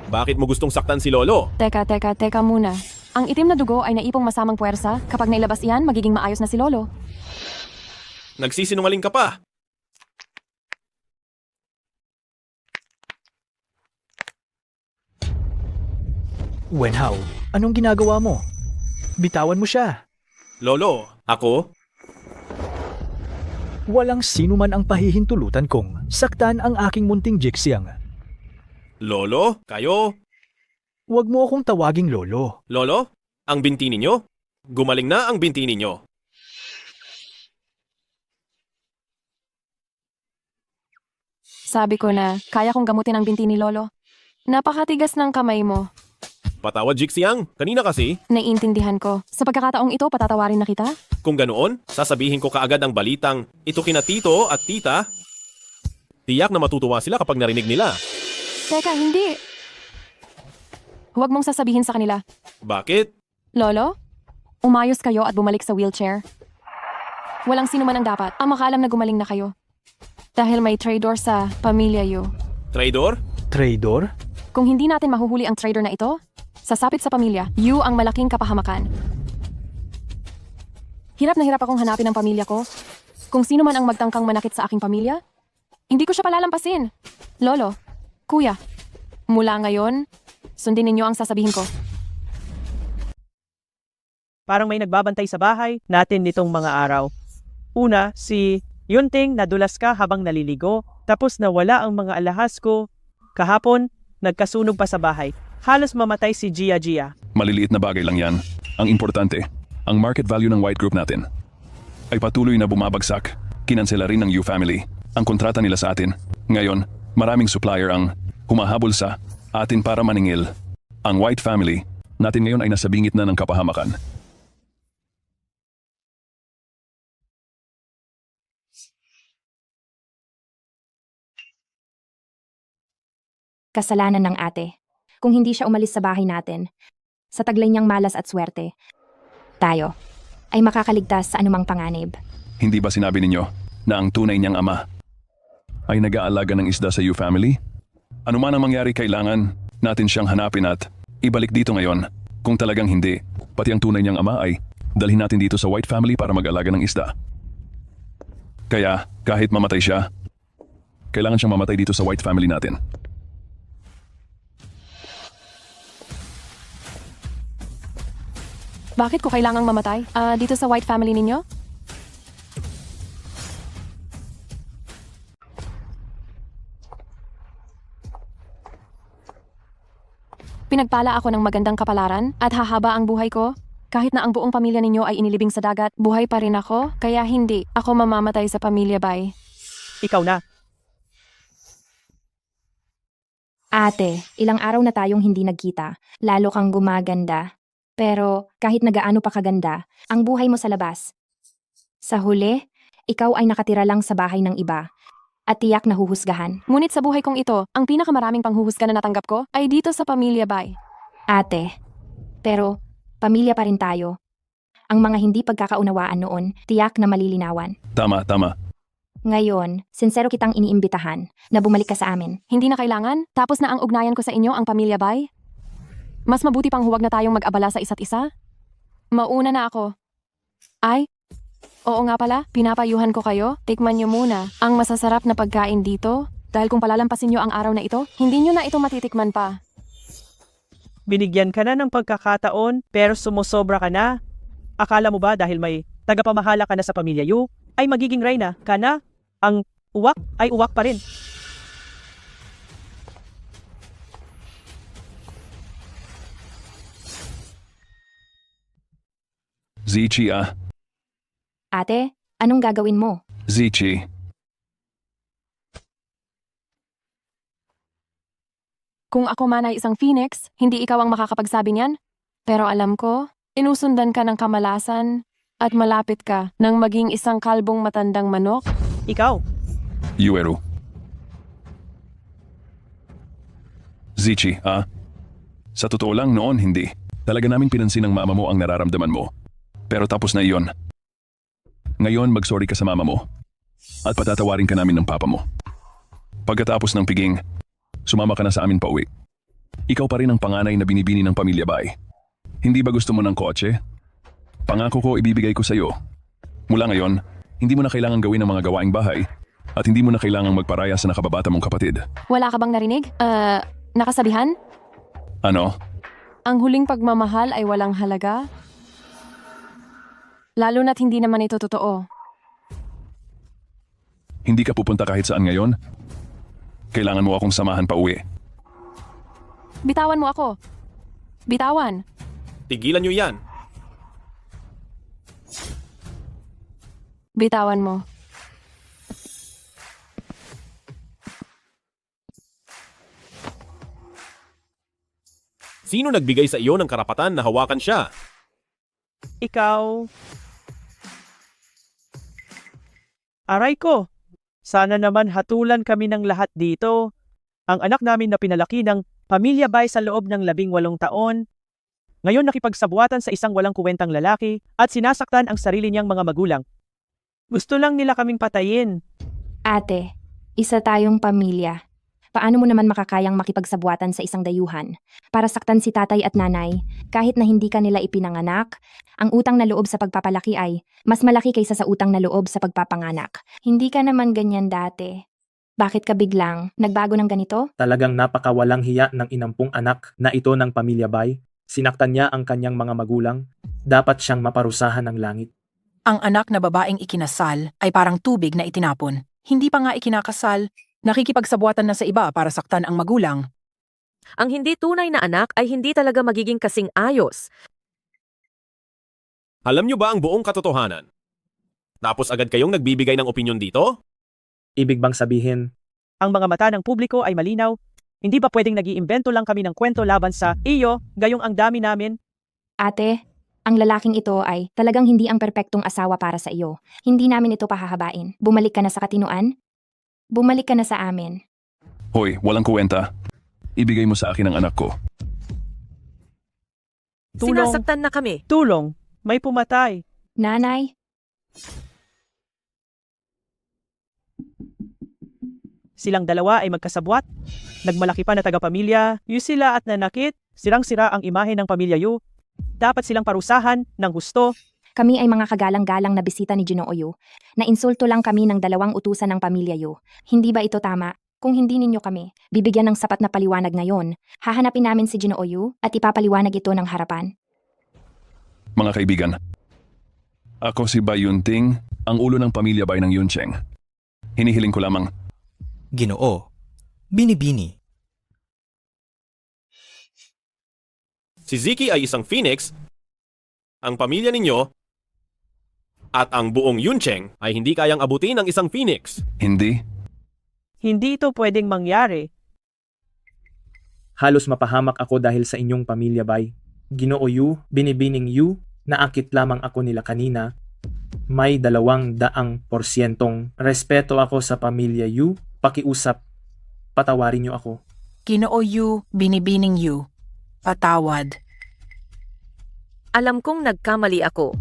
Bakit mo gustong saktan si Lolo? Teka muna. Ang itim na dugo ay naipong masamang puwersa. Kapag nailabas iyan, magiging maayos na si Lolo. Nagsisinungaling ka pa. Wenhao, anong ginagawa mo? Bitawan mo siya. Lolo, ako? Walang sino man ang pahihintulutan kong saktan ang aking munting Jixiang. Lolo, kayo? Huwag mo akong tawaging lolo. Lolo, ang binti ninyo? Gumaling na ang binti ninyo. Sabi ko na, kaya kong gamutin ang binti ni Lolo. Napakatigas ng kamay mo. Patawad, Jixiang. Kanina kasi. Naiintindihan ko. Sa pagkakataong ito, patatawarin na kita? Kung ganoon, sasabihin ko kaagad ang balitang ito kina tito at tita. Tiyak na matutuwa sila kapag narinig nila. Teka, hindi. Huwag mong sasabihin sa kanila. Bakit? Lolo, umayos kayo at bumalik sa wheelchair. Walang sino man ang dapat ang makaalam na gumaling na kayo. Dahil may traitor sa pamilya Yu. Traidor? Traidor? Kung hindi natin mahuhuli ang traitor na ito, sasapit sa pamilya, Yu ang malaking kapahamakan. Hirap na hirap akong hanapin ang pamilya ko. Kung sino man ang magtangkang manakit sa aking pamilya, hindi ko siya palalampasin. Lolo, kuya, mula ngayon, sundin ninyo ang sasabihin ko. Parang may nagbabantay sa bahay natin nitong mga araw. Una, si Yunting nadulas ka habang naliligo, tapos nawala ang mga alahas ko. Kahapon, nagkasunog pa sa bahay. Halos mamatay si Gia Gia. Maliliit na bagay lang yan. Ang importante, ang market value ng White Group natin ay patuloy na bumabagsak. Kinansela rin ng Yu family ang kontrata nila sa atin. Ngayon, maraming supplier ang humahabol sa atin para maningil. Ang White family natin ngayon ay nasa bingit na ng kapahamakan. Kasalanan ng ate. Kung hindi siya umalis sa bahay natin, sa taglay niyang malas at swerte, tayo ay makakaligtas sa anumang panganib. Hindi ba sinabi ninyo na ang tunay niyang ama ay nag-aalaga ng isda sa Yu family? Ano man ang mangyari, kailangan natin siyang hanapin at ibalik dito ngayon. Kung talagang hindi, pati ang tunay niyang ama ay dalhin natin dito sa White family para mag-alaga ng isda. Kaya, kahit mamatay siya, kailangan siyang mamatay dito sa White family natin. Bakit ko kailangang mamatay? Dito sa White family ninyo? Pinagpala ako ng magandang kapalaran at hahaba ang buhay ko. Kahit na ang buong pamilya ninyo ay inilibing sa dagat, buhay pa rin ako, kaya hindi ako mamamatay sa pamilya Bai. Ikaw na. Ate, ilang araw na tayong hindi nagkita. Lalo kang gumaganda. Pero kahit nagaano pa kaganda, ang buhay mo sa labas. Sa huli, ikaw ay nakatira lang sa bahay ng iba. At tiyak na huhusgahan. Ngunit sa buhay kong ito, ang pinakamaraming panghuhusga na natanggap ko ay dito sa pamilya Bai. Ate, pero pamilya pa rin tayo. Ang mga hindi pagkakaunawaan noon, tiyak na malilinawan. Tama, tama. Ngayon, sincero kitang iniimbitahan na bumalik ka sa amin. Hindi na kailangan, tapos na ang ugnayan ko sa inyo ang pamilya Bai. Mas mabuti pang huwag na tayong mag-abala sa isa't isa. Mauna na ako. Ay, oo nga pala, pinapayuhan ko kayo. Tikman nyo muna ang masasarap na pagkain dito. Dahil kung palalampasin nyo ang araw na ito, hindi nyo na ito matitikman pa. Binigyan ka na ng pagkakataon pero sumusobra ka na. Akala mo ba dahil may tagapamahala ka na sa pamilya Yu, ay magiging reyna ka na? Ang uwak ay uwak pa rin. Zichi Ate, anong gagawin mo? Zichi. Kung ako man ay isang phoenix, hindi ikaw ang makakapagsabi niyan. Pero alam ko, inusundan ka ng kamalasan at malapit ka nang maging isang kalbong matandang manok. Ikaw. Yueru. Zichi, sa totoo lang noon hindi. Talaga namin pinansin ng mama mo ang nararamdaman mo. Pero tapos na iyon. Ngayon mag-sorry ka sa mama mo. At patatawarin ka namin ng papa mo. Pagkatapos ng piging, sumama ka na sa amin pauwi. Ikaw pa rin ang panganay na binibini ng pamilya Bai. Hindi ba gusto mo ng kotse? Pangako ko ibibigay ko sa iyo. Mula ngayon, Hindi mo na kailangan gawin ang mga gawaing bahay at hindi mo na kailangang magparaya sa nakababata mong kapatid. Wala ka bang narinig? Nakasabihan? Ano? Ang huling pagmamahal ay walang halaga? Lalo na't hindi naman ito totoo. Hindi ka pupunta kahit saan ngayon? Kailangan mo akong samahan pa uwi. Bitawan mo ako. Bitawan. Tigilan nyo yan. Bitawan mo. Sino nagbigay sa iyo ng karapatan na hawakan siya? Ikaw. Aray ko. Sana naman hatulan kami ng lahat dito. Ang anak namin na pinalaki ng pamilya bay sa loob ng 18 taon. Ngayon nakipagsabuatan sa isang walang kuwentang lalaki at sinasaktan ang sarili niyang mga magulang. Gusto lang nila kaming patayin. Ate, isa tayong pamilya. Paano mo naman makakayang makipagsabuatan sa isang dayuhan? Para saktan si tatay at nanay, kahit na hindi ka nila ipinanganak, ang utang na loob sa pagpapalaki ay mas malaki kaysa sa utang na loob sa pagpapanganak. Hindi ka naman ganyan dati. Bakit ka biglang nagbago ng ganito? Talagang napakawalang hiya ng inampung anak na ito ng pamilya Bay. Sinaktan niya ang kanyang mga magulang. Dapat siyang maparusahan ng langit. Ang anak na babaeng ikinasal ay parang tubig na itinapon. Hindi pa nga ikinakasal, nakikipagsabuatan na sa iba para saktan ang magulang. Ang hindi tunay na anak ay hindi talaga magiging kasing ayos. Alam nyo ba ang buong katotohanan? Tapos agad kayong nagbibigay ng opinyon dito? Ibig bang sabihin, Ang mga mata ng publiko ay malinaw. Hindi ba pwedeng nag-iimbento lang kami ng kwento laban sa iyo, gayong ang dami namin? Ate, ang lalaking ito ay talagang hindi ang perpektong asawa para sa iyo. Hindi namin ito pahahabain. Bumalik ka na sa katinuan? Bumalik ka na sa amin. Hoy, walang kuwenta. Ibigay mo sa akin ang anak ko. Tulong. Sinasaktan na kami. Tulong. May pumatay. Nanay, Silang dalawa ay magkasabwat. Nagmalaki pa na tagapamilya. Yu sila at nanakit. Sirang-sira ang imahe ng pamilya Yu. Dapat silang parusahan ng gusto. kami ay mga kagalang-galang na bisita ni Ginoo Yu. Nainsulto lang kami ng 2 utusan ng pamilya Yu. Hindi ba ito tama? Kung hindi ninyo kami bibigyan ng sapat na paliwanag ngayon, hahanapin namin si Ginoo Yu at ipapaliwanag ito ng harapan. Mga kaibigan, ako si Bai Yunting, ang ulo ng pamilya Bai ng Yuncheng. Hinihiling ko lamang. Ginoo, binibini. Si Ziki ay isang phoenix, ang pamilya ninyo, at ang buong Yuncheng ay hindi kayang abutin ng isang phoenix. Hindi? Hindi ito pwedeng mangyari. halos mapahamak ako dahil sa inyong pamilya Bay. Ginoo Yu, binibining Yu, naakit lamang ako nila kanina. May 200% respeto ako sa pamilya Yu. Pakiusap, patawarin niyo ako. Ginoo Yu, binibining Yu. Patawad. Alam kong nagkamali ako.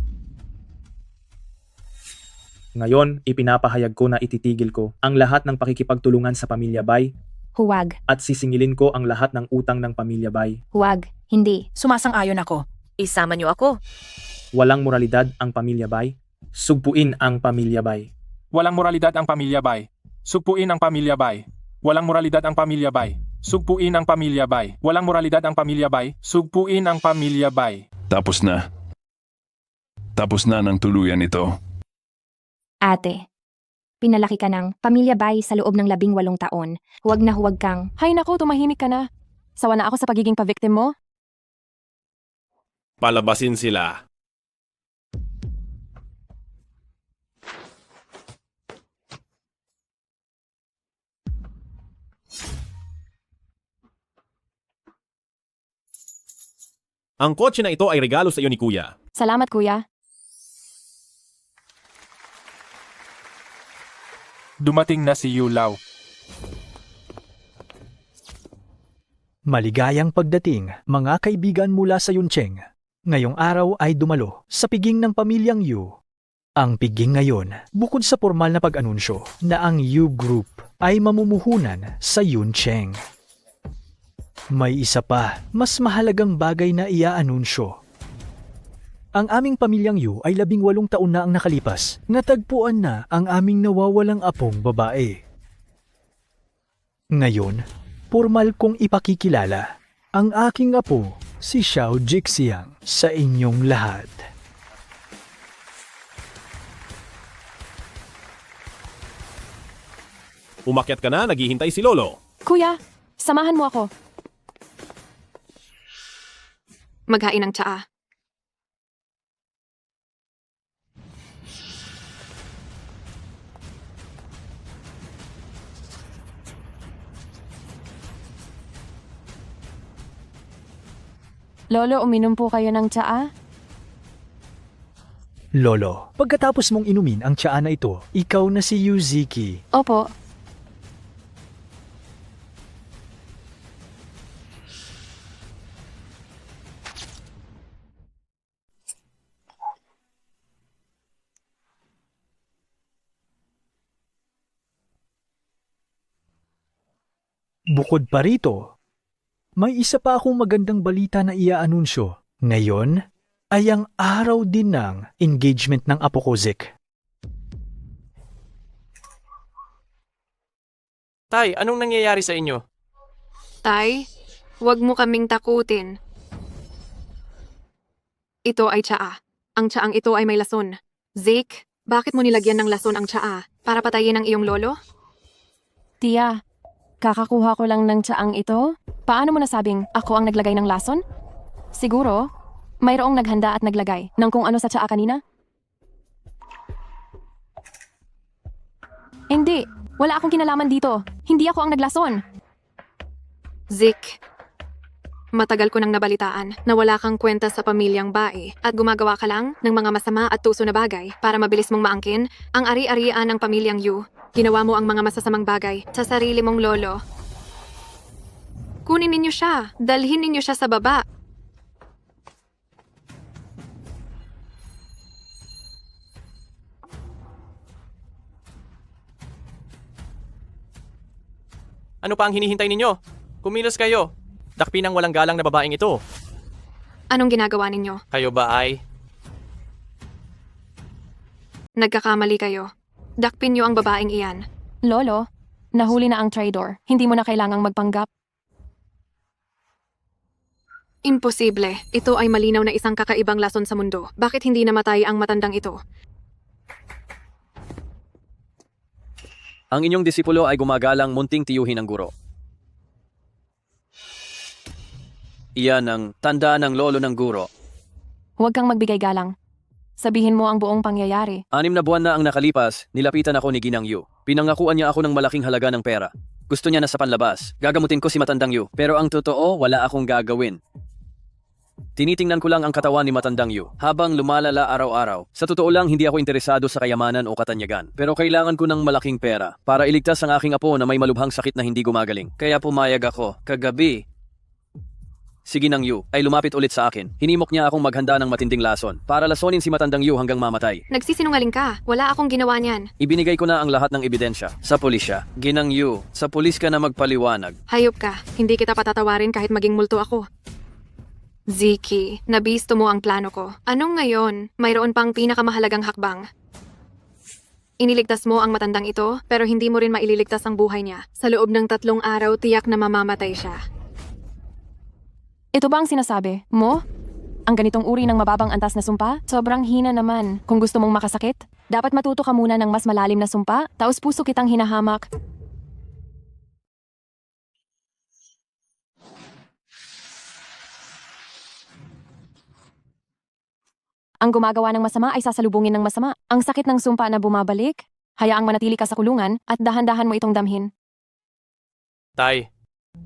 Ngayon, ipinapahayag ko na ititigil ko ang lahat ng pakikipagtulungan sa pamilya Bay Huwag, at sisingilin ko ang lahat ng utang ng pamilya Bay. huwag, hindi. Sumasang-ayon ako. Isama niyo ako. Walang moralidad ang pamilya Bay. Sugpuin ang pamilya Bay. Walang moralidad ang pamilya Bay. Sugpuin ang pamilya Bay. Walang moralidad ang pamilya Bay. Sugpuin ang pamilya Bay. Walang moralidad ang pamilya Bay. Sugpuin ang pamilya Bay. Tapos na. Tapos na ng tuluyan ito. Ate, pinalaki ka ng pamilya Bay sa loob ng 18 taon. Huwag na huwag kang, Hay naku, tumahimik ka na. Sawa na ako sa pagiging pa-victim mo. Palabasin sila. Ang kotse na ito ay regalo sa iyo ni Kuya. Salamat, kuya. Dumating na si Yulaw. Maligayang pagdating, mga kaibigan mula sa Yuncheng. Ngayong araw ay dumalo sa piging ng pamilyang Yu. Ang piging ngayon, bukod sa formal na pag-anunsyo na ang Yu Group ay mamumuhunan sa Yuncheng. May isa pa, mas mahalagang bagay na ia-anunsyo. Ang aming pamilyang Yu ay 18 taon na ang nakalipas. Natagpuan na ang aming nawawalang apong babae. Ngayon, formal kong ipakikilala ang aking apo, si Xiao Jixiang, sa inyong lahat. Umakyat ka na, naghihintay si Lolo. Kuya, samahan mo ako. Maghain ng tsaa. Lolo, uminom po kayo ng tsaa? Lolo, pagkatapos mong inumin ang tsaa na ito, ikaw na si Yuziki. Opo. Bukod pa rito, may isa pa akong magandang balita na iaanunsyo. Ngayon ay ang araw din ng engagement ng apo ko, Zik. Tay, anong nangyayari sa inyo? Tay, huwag mo kaming takutin. Ito ay tsaa. Ang tsaang ito ay may lason. Zeke, bakit mo nilagyan ng lason ang tsaa? Para patayin ang iyong lolo? Tia, kakakuha ko lang ng tsaang ito? Paano mo nasabing ako ang naglagay ng lason? Siguro, mayroong naghanda at naglagay ng kung ano sa tsaa kanina? Hindi, wala akong kinalaman dito. Hindi ako ang naglason. Zik, matagal ko nang nabalitaan na wala kang kwenta sa pamilyang bae at gumagawa ka lang ng mga masama at tuso na bagay para mabilis mong maangkin ang ari-arian ng pamilyang Yu. Ginawa mo ang mga masasamang bagay sa sarili mong lolo. Kunin ninyo siya. Dalhin ninyo siya sa baba. Ano pa ang hinihintay ninyo? Kumilos kayo. Dakpin ang walang galang na babaeng ito. Anong ginagawa ninyo? Kayo ba ay... Nagkakamali kayo. Dakpin niyo ang babaeng iyan. Lolo, nahuli na ang traitor. Hindi mo na kailangang magpanggap. Imposible. Ito ay malinaw na isang kakaibang lason sa mundo. Bakit hindi namatay ang matandang ito? Ang inyong disipulo ay gumagalang munting tiyuhin ng guro. Iyan ang tanda ng lolo ng guro. Huwag kang magbigay galang. Sabihin mo ang buong pangyayari. 6 na buwan na ang nakalipas, nilapitan ako ni Ginang Yu. Pinangakuan niya ako ng malaking halaga ng pera. Gusto niya na sa panlabas. Gagamutin ko si matandang Yu. Pero ang totoo, wala akong gagawin. Tinitingnan ko lang ang katawan ni matandang Yu habang lumalala araw-araw. Sa totoo lang, hindi ako interesado sa kayamanan o katanyagan. Pero kailangan ko ng malaking pera para iligtas ang aking apo na may malubhang sakit na hindi gumagaling. Kaya pumayag ako. Kagabi, si Ginang Yu ay lumapit ulit sa akin. Hinimok niya akong maghanda ng matinding lason para lasonin si matandang Yu hanggang mamatay. Nagsisinungaling ka. Wala akong ginawa niyan. Ibinigay ko na ang lahat ng ebidensya sa pulisya. Ginang Yu, sa pulis ka na magpaliwanag. Hayop ka. Hindi kita patatawarin kahit maging multo ako. Ziki, nabisto mo ang plano ko. Anong ngayon? Mayroon pang pinakamahalagang hakbang. Iniligtas mo ang matandang ito, pero hindi mo rin maililigtas ang buhay niya. Sa loob ng 3 araw, tiyak na mamamatay siya. Ito ba ang sinasabi mo? Ang ganitong uri ng mababang antas na sumpa? Sobrang hina naman. Kung gusto mong makasakit, dapat matuto ka muna ng mas malalim na sumpa, taos puso kitang hinahamak. Ang gumagawa ng masama ay sasalubungin ng masama. Ang sakit ng sumpa na bumabalik, hayaang manatili ka sa kulungan at dahan-dahan mo itong damhin. Tay,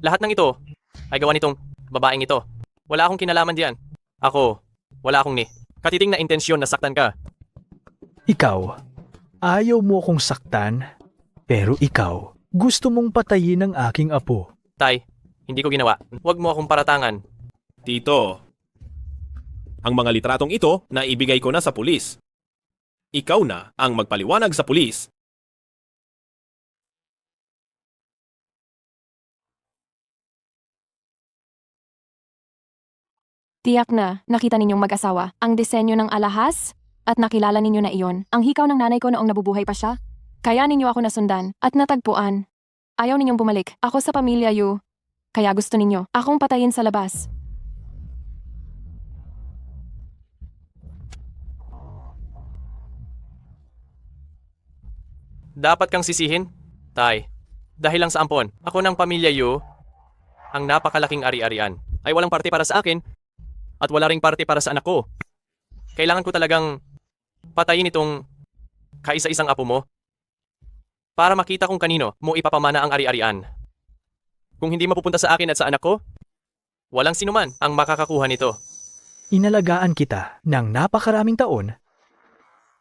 lahat ng ito ay gawa nitong babaeng ito. Wala akong kinalaman diyan. Ako, wala akong katiting na intensyon na saktan ka. Ikaw, ayaw mo akong saktan, pero ikaw, gusto mong patayin ang aking apo. Tay, hindi ko ginawa. Huwag mo akong paratangan. Tito, ang mga litratong ito na ibigay ko na sa pulis. Ikaw na ang magpaliwanag sa pulis. Tiyak na nakita ninyong mag-asawa ang disenyo ng alahas at nakilala ninyo na iyon. Ang hikaw ng nanay ko noong nabubuhay pa siya. Kaya ninyo ako nasundan at natagpuan. Ayaw ninyong bumalik. Ako sa pamilya Yu. Kaya gusto ninyo akong patayin sa labas. Dapat kang sisihin, Tay. Dahil lang sa ampon, ako ng pamilya Yu, ang napakalaking ari-arian, ay walang parte para sa akin at wala ring parte para sa anak ko. Kailangan ko talagang patayin itong kaisa-isang apo mo para makita kung kanino mo ipapamana ang ari-arian. Kung hindi mapupunta sa akin at sa anak ko, walang sinuman ang makakakuha nito. Inalagaan kita ng napakaraming taon.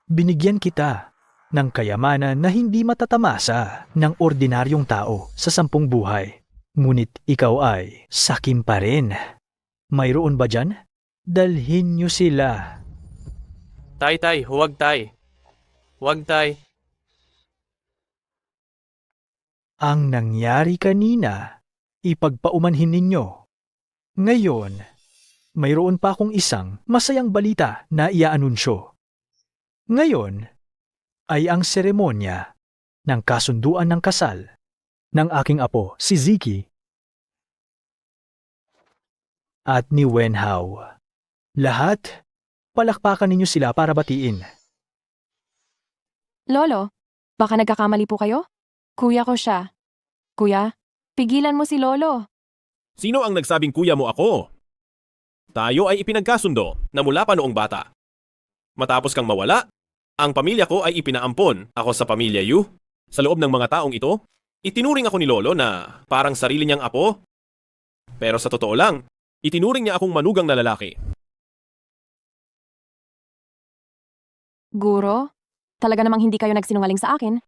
Binigyan kita ng kayamanan na hindi matatamasa ng ordinaryong tao sa 10 buhay. Ngunit ikaw ay sakim pa rin. Mayroon ba dyan? Dalhin niyo sila. Tay, huwag tay. Huwag tay. Ang nangyari kanina, ipagpaumanhin ninyo. Ngayon, mayroon pa akong isang masayang balita na iaanunsyo. Ngayon, ay ang seremonya ng kasunduan ng kasal ng aking apo si Ziki at ni Wenhao. Lahat, palakpakan ninyo sila para batiin. Lolo, baka nagkakamali po kayo? Kuya ko siya. Kuya, pigilan mo si Lolo. Sino ang nagsabing kuya mo ako? Tayo ay ipinagkasundo na mula pa noong bata. Matapos kang mawala, ang pamilya ko ay ipinaampon ako sa pamilya Yu. Sa loob ng mga taong ito, itinuring ako ni Lolo na parang sarili niyang apo. Pero sa totoo lang, itinuring niya akong manugang na lalaki. Guro, talaga namang hindi kayo nagsinungaling sa akin.